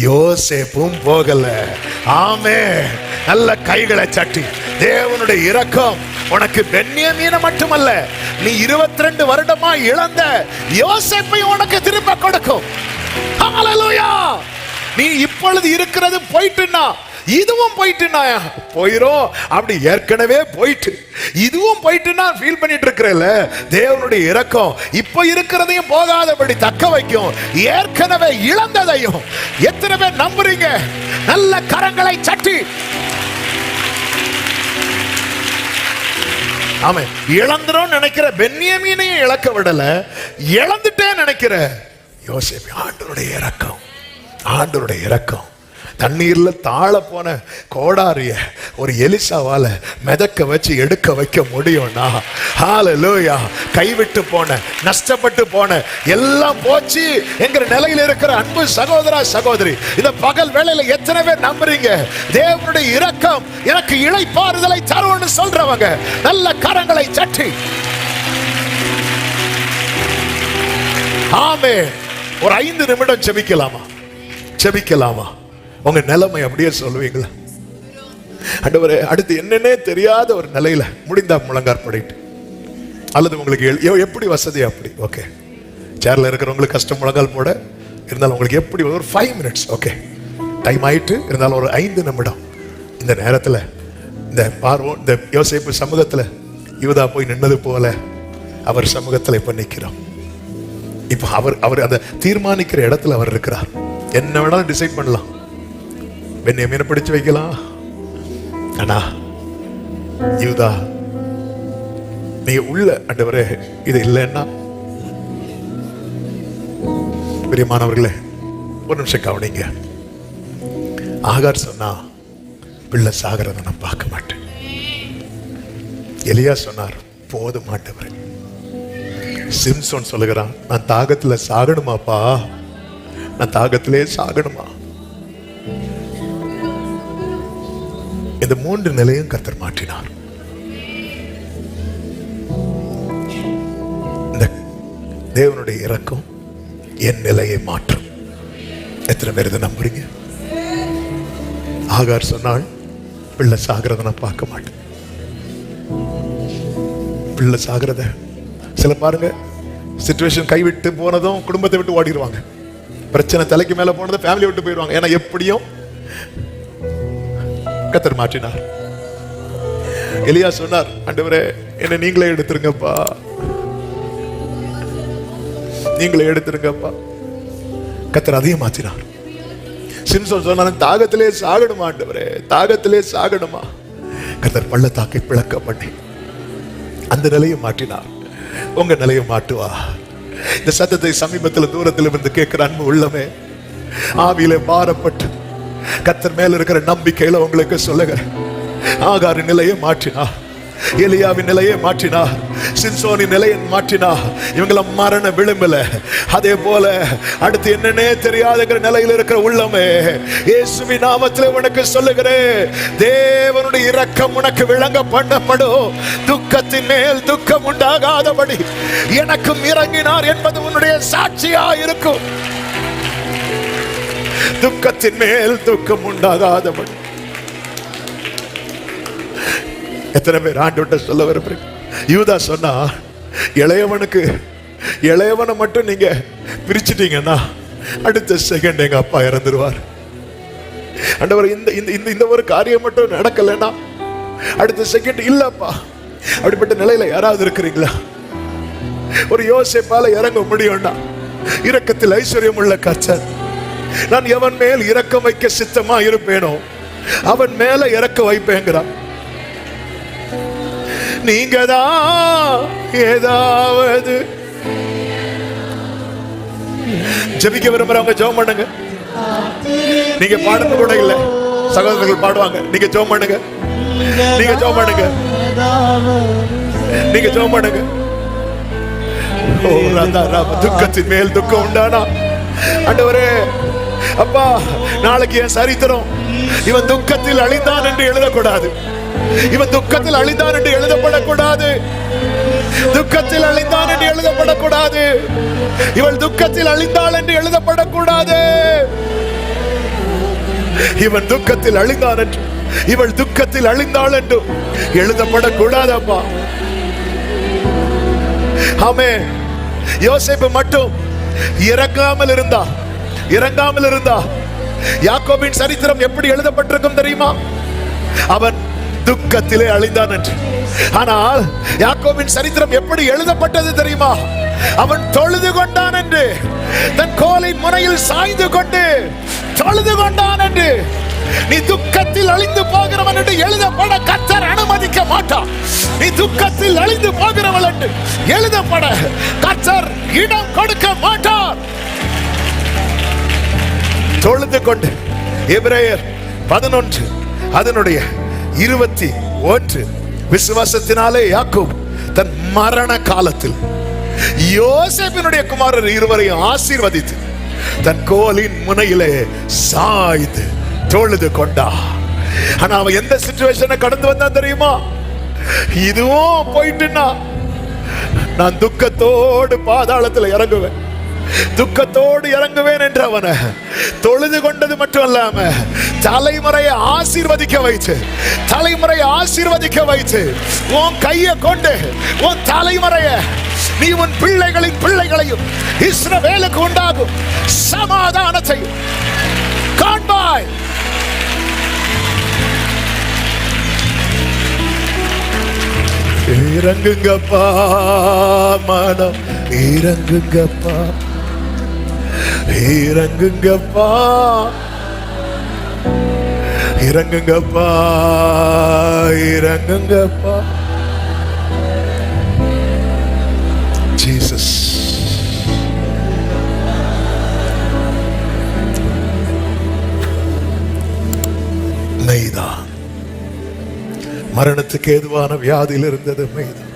யோசேப்பும் போகல. ஆமென். நல்ல கைகளை சட்டி தேவனுடைய இரக்கம் உனக்கு பென்யமீனை மட்டுமல்ல, நீ 22 வருடமா இழந்த யோசேப்பை உனக்கு திரும்ப கொடுக்கும். ஹல்லேலூயா. நீ இப்பொழுது இருக்கிறது போயிட்டுனா, இதுவும் போயிட்டுனா போயிரும். அப்படி ஏற்கனவே போயிட்டு இதுவும் போயிட்டுனா ஃபீல் பண்ணிட்டு இருக்கிறல, தேவனுடைய இரக்கம் இப்ப இருக்கிறதையும் போகாதபடி தக்க வைக்கும். ஏற்கனவே இழந்ததையும் எத்தனை பேர் நம்புறீங்க? நல்ல கரங்களை சட்டி ஆமா. இழந்துரும் நினைக்கிற பென்யமீனையும் இழக்க விடல, இழந்துட்டே நினைக்கிற யோசேப்பு. ஆண்டவருடைய இரக்கம் தண்ணீர்ல தாழ போன கோடாரிய ஒரு எலிசாவால மிதக்க வச்சு எடுக்க வைக்க முடியும்னா, ஹல்லேலூயா. கைவிட்டு போன, நஷ்டப்பட்டு போன, எல்லாம் போச்சு என்கிற நிலையில் இருக்கிற அன்பு சகோதரா சகோதரி, இந்த பகல் வேளையில எத்தனை பேர் நம்புறீங்க தேவனுடைய இரக்கம் எனக்கு இளைப்பாறுதலை தரும்னு சொல்றவங்க நல்ல கரங்களை சட்டி ஆமென். ஒரு 5 நிமிடம் செபிக்கலாமா? உங்க நிலைமை அப்படியே சொல்லுவீங்களா? ஆண்டவரே, அடுத்து என்னன்னே தெரியாத ஒரு நிலையில முடிந்தா முழங்கார் படிட்டு, அல்லது உங்களுக்கு எப்படி வசதி அப்படி ஓகே, சேர்ல இருக்கிறவங்களுக்கு கஷ்டம் முழங்கால் போட, இருந்தாலும் உங்களுக்கு எப்படி ஒரு 5 மினிட்ஸ் ஓகே, டைம் ஆயிட்டு இருந்தாலும் ஒரு 5 நிமிடம் இந்த நேரத்துல இந்த யோசேப்பு சமூகத்துல யூதா போய் நின்னது போல அவர் சமூகத்துல இப்ப நிக்கிறோம். இப்ப அவர் அந்த தீர்மானிக்கிற இடத்துல அவர் இருக்கிறார். என்ன வேணாலும் டிசைட் பண்ணலாம், பென்யமீனை பிடிச்சு வைக்கலாம். ஆனா யூதா, நீங்க உள்ள ஆண்டவரே இது இல்லைன்னா, பிரியமானவர்களே ஒரு நிமிஷம் கவனிங்க. ஆகார் சொன்னா, பிள்ளை சாகிறத நான் பார்க்க மாட்டேன். எலியா சொன்னார், போதும் ஆண்டவரே. சிம்சோன் சொல்லுகிறான், நான் தாகத்துல சாகணுமாப்பா, நான் தாகத்திலே சாகணுமா. இந்த 3 நிலையும் கர்த்தர் மாற்றினார். இந்த தேவனுடைய இரக்கம் என் நிலையை மாற்றும். எத்தனை பேர் இதை நம்புறீங்க? ஆகார் சொன்னாள், பிள்ளை சாகிறத நான் பார்க்க மாட்டேன். பிள்ளை சாகிறத சில பாருங்க, சிச்சுவேஷன் கைவிட்டு போனதும் குடும்பத்தை விட்டு ஓடிடுவாங்க. பிரச்சனை தலைக்கு மேல போனதும் ஃபேமிலி விட்டு போயிடுவாங்க. ஏன்னா எப்படியும் கர்த்தர் மாற்றினார். எலியா சொன்னார், ஆண்டவரே என்ன நீங்களே எடுத்துருங்கப்பா, நீங்களே எடுத்துருங்கப்பா. கர்த்தர் அதையும் மாற்றினார். சிம்சோன் சொன்னான், தாகத்திலே சாகணுமா ஆண்டவரே, தாகத்திலே சாகணுமா. கர்த்தர் பள்ளத்தாக்கை பிளக்க பண்ணி அந்த நிலையை மாற்றினார். உங்க நிலையை மாட்டுவா. இந்த சத்தத்தை சமீபத்தில் தூரத்தில் இருந்து கேட்கிற அன்பு உள்ளமே, ஆவியிலே பாரப்பட்டு கர்த்தர் மேல இருக்கிற நம்பிக்கையில உங்களுக்கு சொல்லுகிறேன், ஆகாரின் நிலையை மாற்றினார், எலியாவின் நிலையை மாற்றினார், சிம்சோனின் நிலையை மாற்றினார். இவங்கள மரண விளிம்புல, அதே போல அடுத்து என்னன்னே தெரியாதுங்கிற நிலையில் இருக்கிற உள்ளமே, இயேசுவின் நாமத்தில் உனக்கு சொல்லுகிறேன், தேவனுடைய இரக்கம் உனக்கு விளங்க பண்ணப்படும். துக்கத்தின் மேல் துக்கம் உண்டாகாதபடி எனக்கும் இறங்கினார் என்பது உன்னுடைய சாட்சியா இருக்கும். துக்கத்தின் மேல் துக்கம் உண்டாகாதபடி. எத்தனை பேர் ஆண்டவர்கிட்ட சொல்ல விரும்புறீங்க? யூதா சொன்னா, இளையவனை மட்டும் நீங்க பிரிச்சிட்டீங்கன்னா அடுத்த செகண்ட் எங்க அப்பா இறந்துருவார். ஆண்டவர் இந்த ஒரு காரியம் மட்டும் நடக்கலன்னா அடுத்த செகண்ட் இல்லப்பா. அப்படிப்பட்ட நிலையில யாராவது இருக்கிறீங்களா? ஒரு யோசேப்பால இறங்க முடியும்னா, இரக்கத்தில் ஐஸ்வர்யம் உள்ள கர்த்தர், நான் எவன் மேல் இரக்கம் வைக்க சித்தமா இருப்பேனோ அவன் மேல இறக்க வைப்பேங்கிறான். நீங்க தான் ஏதாவது ஜெபிக்க விரும்புறவங்க ஜெபம் பண்ணுங்க. நீங்க பாடுறது கூட இல்ல, சகோதரர்கள் பாடுவாங்க. நீங்க ஜெபம் பண்ணுங்க, நீங்க ஜெபம் பண்ணுங்க, நீங்க ஜெபம் பண்ணுங்க. ஓ ராதா ராம, துக்கத்தின் மேல் துக்கம் உண்டானா ஆண்டவரே, அப்பா நாளைக்கு என் சரித்திரம் இவன் துக்கத்தில் அழிந்தான் என்று எழுதக்கூடாது, இவன் துக்கத்தில் அழிந்தான் என்று எழுதப்படக்கூடாது, துக்கத்தில் அழிந்தான் என்று எழுதப்படக்கூடாது, இவள் துக்கத்தில் அழிந்தாள் என்று எழுதப்படக்கூடாது. இவன் துக்கத்தில் அழிந்தான் என்று, இவள் துக்கத்தில் அழிந்தாள் என்று எழுதப்படக்கூடாதப்பா. ஆமென். யோசேப்பு மட்டும் இறங்காமல் இருந்தா யாக்கோபின் சரித்திரம் எப்படி எழுதப்பட்டிருக்கும் தெரியுமா? அவன் துக்கத்திலே அழிந்தான் என்று. ஆனால் யாக்கோபின் சரித்திரம் எப்படி எழுதப்பட்டது தெரியுமா? அவன் தொழுது கொண்டான் என்று, தன் கோலின் முனையில் சாய்ந்து கொண்டு தொழுது கொண்டான் என்று. நீ துக்கத்தில் அழிந்து போகிறவன் என்று எழுதப்பட கர்த்தர் அனுமதிக்க மாட்டான். நீ துக்கத்தில் அழிந்து போகிறவள் என்று எழுதப்பட கர்த்தர் இடம் கொடுக்க மாட்டார். தொழுது கொண்டு. எபிரேயர் 11 அதனுடைய 21, விசுவாசத்தினாலே யாக்கோபு தன் மரண காலத்தில் யோசேப்பினுடைய குமாரர் இருவரையும் ஆசீர்வதித்து தன் கோலின் முனையிலே சாய்ந்து தொழுது கொண்டா. ஆனா அவன் எந்த சிச்சுவேஷனை கடந்து வந்தான் தெரியுமா? இதுவும் போயிட்டுன்னா நான் துக்கத்தோடு பாதாளத்தில் இறங்குவேன், துக்கத்தோடு இறங்குவேன் என்று அவனை தொழுது கொண்டது மட்டும் இல்லாம தலைமுறையை ஆசீர்வதிக்க வைத்து உன் கையை கொண்டு உன் தலைமுறையை, நீ உன் பிள்ளைகளின் பிள்ளைகளையும் இஸ்ரவேலுக்கு உண்டாகும் சமாதானத்தையும் காண்பாய். இறங்குங்கப்பா மனம், இறங்குங்கப்பா, இறங்குங்கப்பா, இறங்குங்கப்பா, இறங்குங்கப்பா. ஜீசஸ். மெய்தான். மரணத்துக்கு ஏதுவான வியாதியில் இருந்தது மெய்தான்.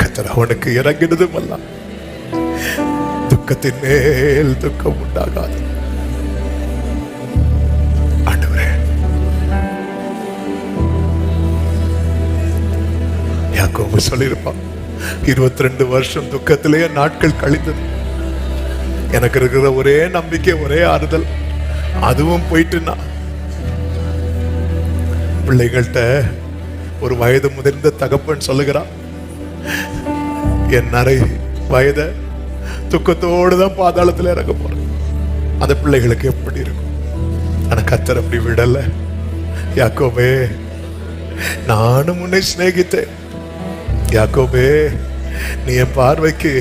கர்த்தர் அவனுக்கு இறங்கினதும் அல்ல. துக்கத்தின் மேல் துக்கம் உண்டாகாது. ஆண்டவரே, யாக்கோபு சொல்லியிருப்பான், 22 வருஷம் துக்கத்திலேயே நாட்கள் கழிந்தது. எனக்கு இருக்கிற ஒரே நம்பிக்கை, ஒரே ஆறுதல், அதுவும் போயிட்டுனா. பிள்ளைகள்கிட்ட ஒரு வயது முதிர்ந்த தகப்பன் சொல்லுகிறான், என் அரை வயதை துக்கத்தோடு தான் பாதாளத்தில் இறங்க போறேன். அந்த பிள்ளைகளுக்கு எப்படி இருக்கும்? ஆனா கர்த்தர் அப்படி விடல. யாக்கோபே, நானும் உன்னை சிநேகித்தேன். யாக்கோபே, நீ என் பார்வைக்கு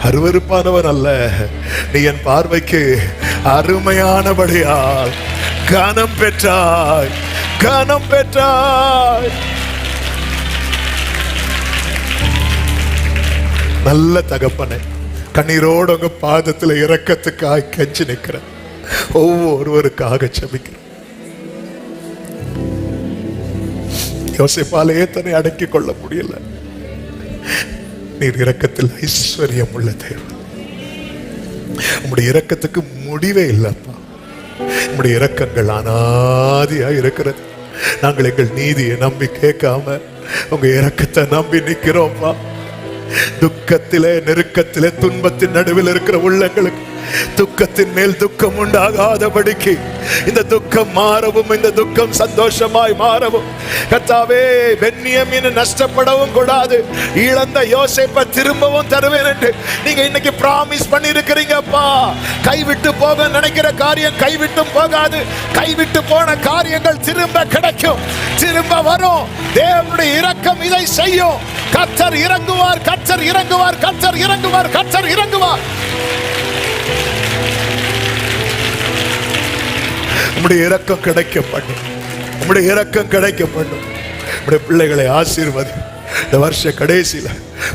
அருவருப்பானவன் அல்ல, நீ என் பார்வைக்கு அருமையானபடியால் கனம் பெற்றாய், கனம் பெற்றாய். நல்ல தகப்பனே, கண்ணீரோடு உங்க பாதத்துல இரக்கத்துக்காய் கெஞ்சி நிற்கிறேன். ஒவ்வொருவருக்காக செபிக்கிறேன். யோசேப்பாலே தன்னை அடக்கிக் கொள்ள முடியல. நீர் இரக்கத்தில் ஐஸ்வர்யம் உள்ள தேவன். உம்முடைய இரக்கத்துக்கு முடிவே இல்லப்பா. உம்முடைய இரக்கங்கள் அனாதியா இருக்கிறது. நாங்கள் எங்கள் நீதியை நம்பி கேட்காம உங்க இரக்கத்தை நம்பி நிற்கிறோம்ப்பா. துக்கத்திலே, நெருக்கத்திலே, துன்பத்தின் நடுவில் இருக்கிற உள்ளங்களுக்கு துக்கத்தின் மேல் துக்கம் உண்டாகாதபடிக்கு இந்த துக்கம் மாறவும், இந்த துக்கம் சந்தோஷமாய் மாறவும் கர்த்தாவே, பென்யமீன் நஷ்டப்படவும் கூடாது. இழந்த யோசேப்பை திரும்பவும் தருவேன் என்று நீங்க இன்னைக்கு பிராமிஸ் பண்ணி இருக்கிறீங்கப்பா. கைவிட்டு போக நினைக்கிற காரியம் கைவிட்டும் போகாது. கைவிட்டு போன காரியங்கள் திரும்ப கிடைக்கும், திரும்ப வரும். தேவனுடைய இரக்கம் இதை செய்யும். கர்த்தர் இறங்குவார், கர்த்தர் இறங்குவார், கர்த்தர் இறங்குவார், கர்த்தர் இறங்குவார். உம்முடைய இரக்கம் கிடைக்கப்படும், உம்முடைய இரக்கம் கிடைக்கப்படும். உம்முடைய பிள்ளைகளை ஆசீர்வதி. இந்த வருஷ கடைசியில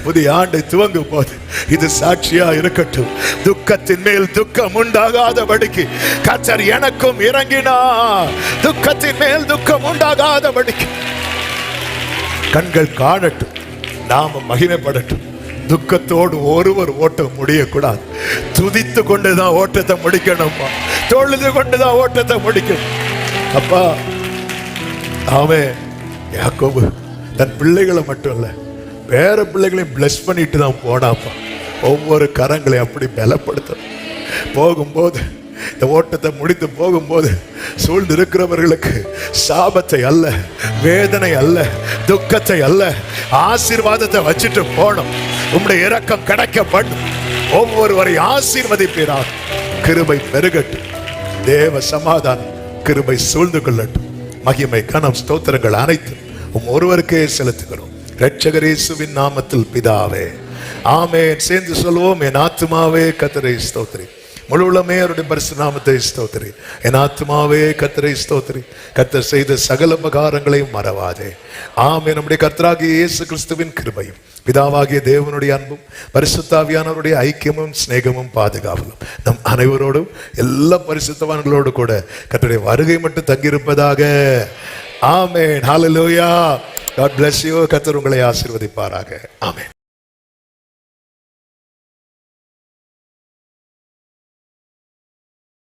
புதிய ஆண்டை துவங்கும் போது இது சாட்சியா இருக்கட்டும். துக்கத்தின் மேல் துக்கம் உண்டாகாதபடிக்கு கர்த்தர் எனக்கும் இறங்கினார். துக்கத்தின் மேல் துக்கம் உண்டாகாதபடிக்கு கண்கள் காணட்டும், நாம மகிமைப்படட்டும். துக்கத்தோடு ஒருவர் ஓட்டம் முடியக்கூடாது. துதித்து கொண்டுதான் ஓட்டத்தை முடிக்கணும்ப்பா. தொழுது கொண்டுதான் ஓட்டத்தை முடிக்கணும் அப்பா. ஆமென். யாக்கோபு தன் பிள்ளைகளை மட்டும் இல்ல, வேற பிள்ளைகளையும் பிளஸ் பண்ணிட்டு தான் போனாப்பா. ஒவ்வொரு கரங்களை அப்படி பலப்படுத்தும். போகும்போது, இந்த ஓட்டத்தை முடித்து போகும்போது சூழ்ந்து இருக்கிறவர்களுக்கு சாபத்தை அல்ல, வேதனை அல்ல, துக்கத்தை அல்ல, ஆசீர்வாதத்தை வச்சுட்டு போனோம். உம்முடைய இரக்கம் கிடைக்கப்படும். ஒவ்வொருவரை ஆசீர்வதிப்பீராக. கிருபை பெருகட்டும். தேவ சமாதானம் கிருபை சூழ்ந்து கொள்ளட்டும். மகிமை, கனம், ஸ்தோத்திரங்கள் அனைத்தும் ஒருவருக்கே செலுத்துகிறோம். இரட்சகர் இயேசுவின் நாமத்தில் பிதாவே, ஆமென். சேர்ந்து சொல்வோம். என் ஆத்துமாவே கர்த்தரை ஸ்தோத்திரி, முழு உள்ளமே அவருடைய பரிசுத்த நாமத்தை ஸ்தோத்திரி. என் ஆத்துமாவே கர்த்தரை ஸ்தோத்திரி, கர்த்தர் செய்த சகல உபகாரங்களையும் மறவாதே. ஆமென். நம்முடைய கர்த்தராகிய இயேசு கிறிஸ்துவின் கிருபையும், பிதாவாகிய தேவனுடைய அன்பும், பரிசுத்தாவியானவருடைய ஐக்கியமும், சிநேகமும், பாதுகாவலும் நம் அனைவரோடும், எல்லா பரிசுத்தவான்களோடு கூட கர்த்தருடைய வருகை மட்டும் தங்கியிருப்பதாக. ஆமென். ஹல்லேலூயா. God bless you. கர்த்தர் உங்களை ஆசீர்வதிப்பாராக. ஆமென்.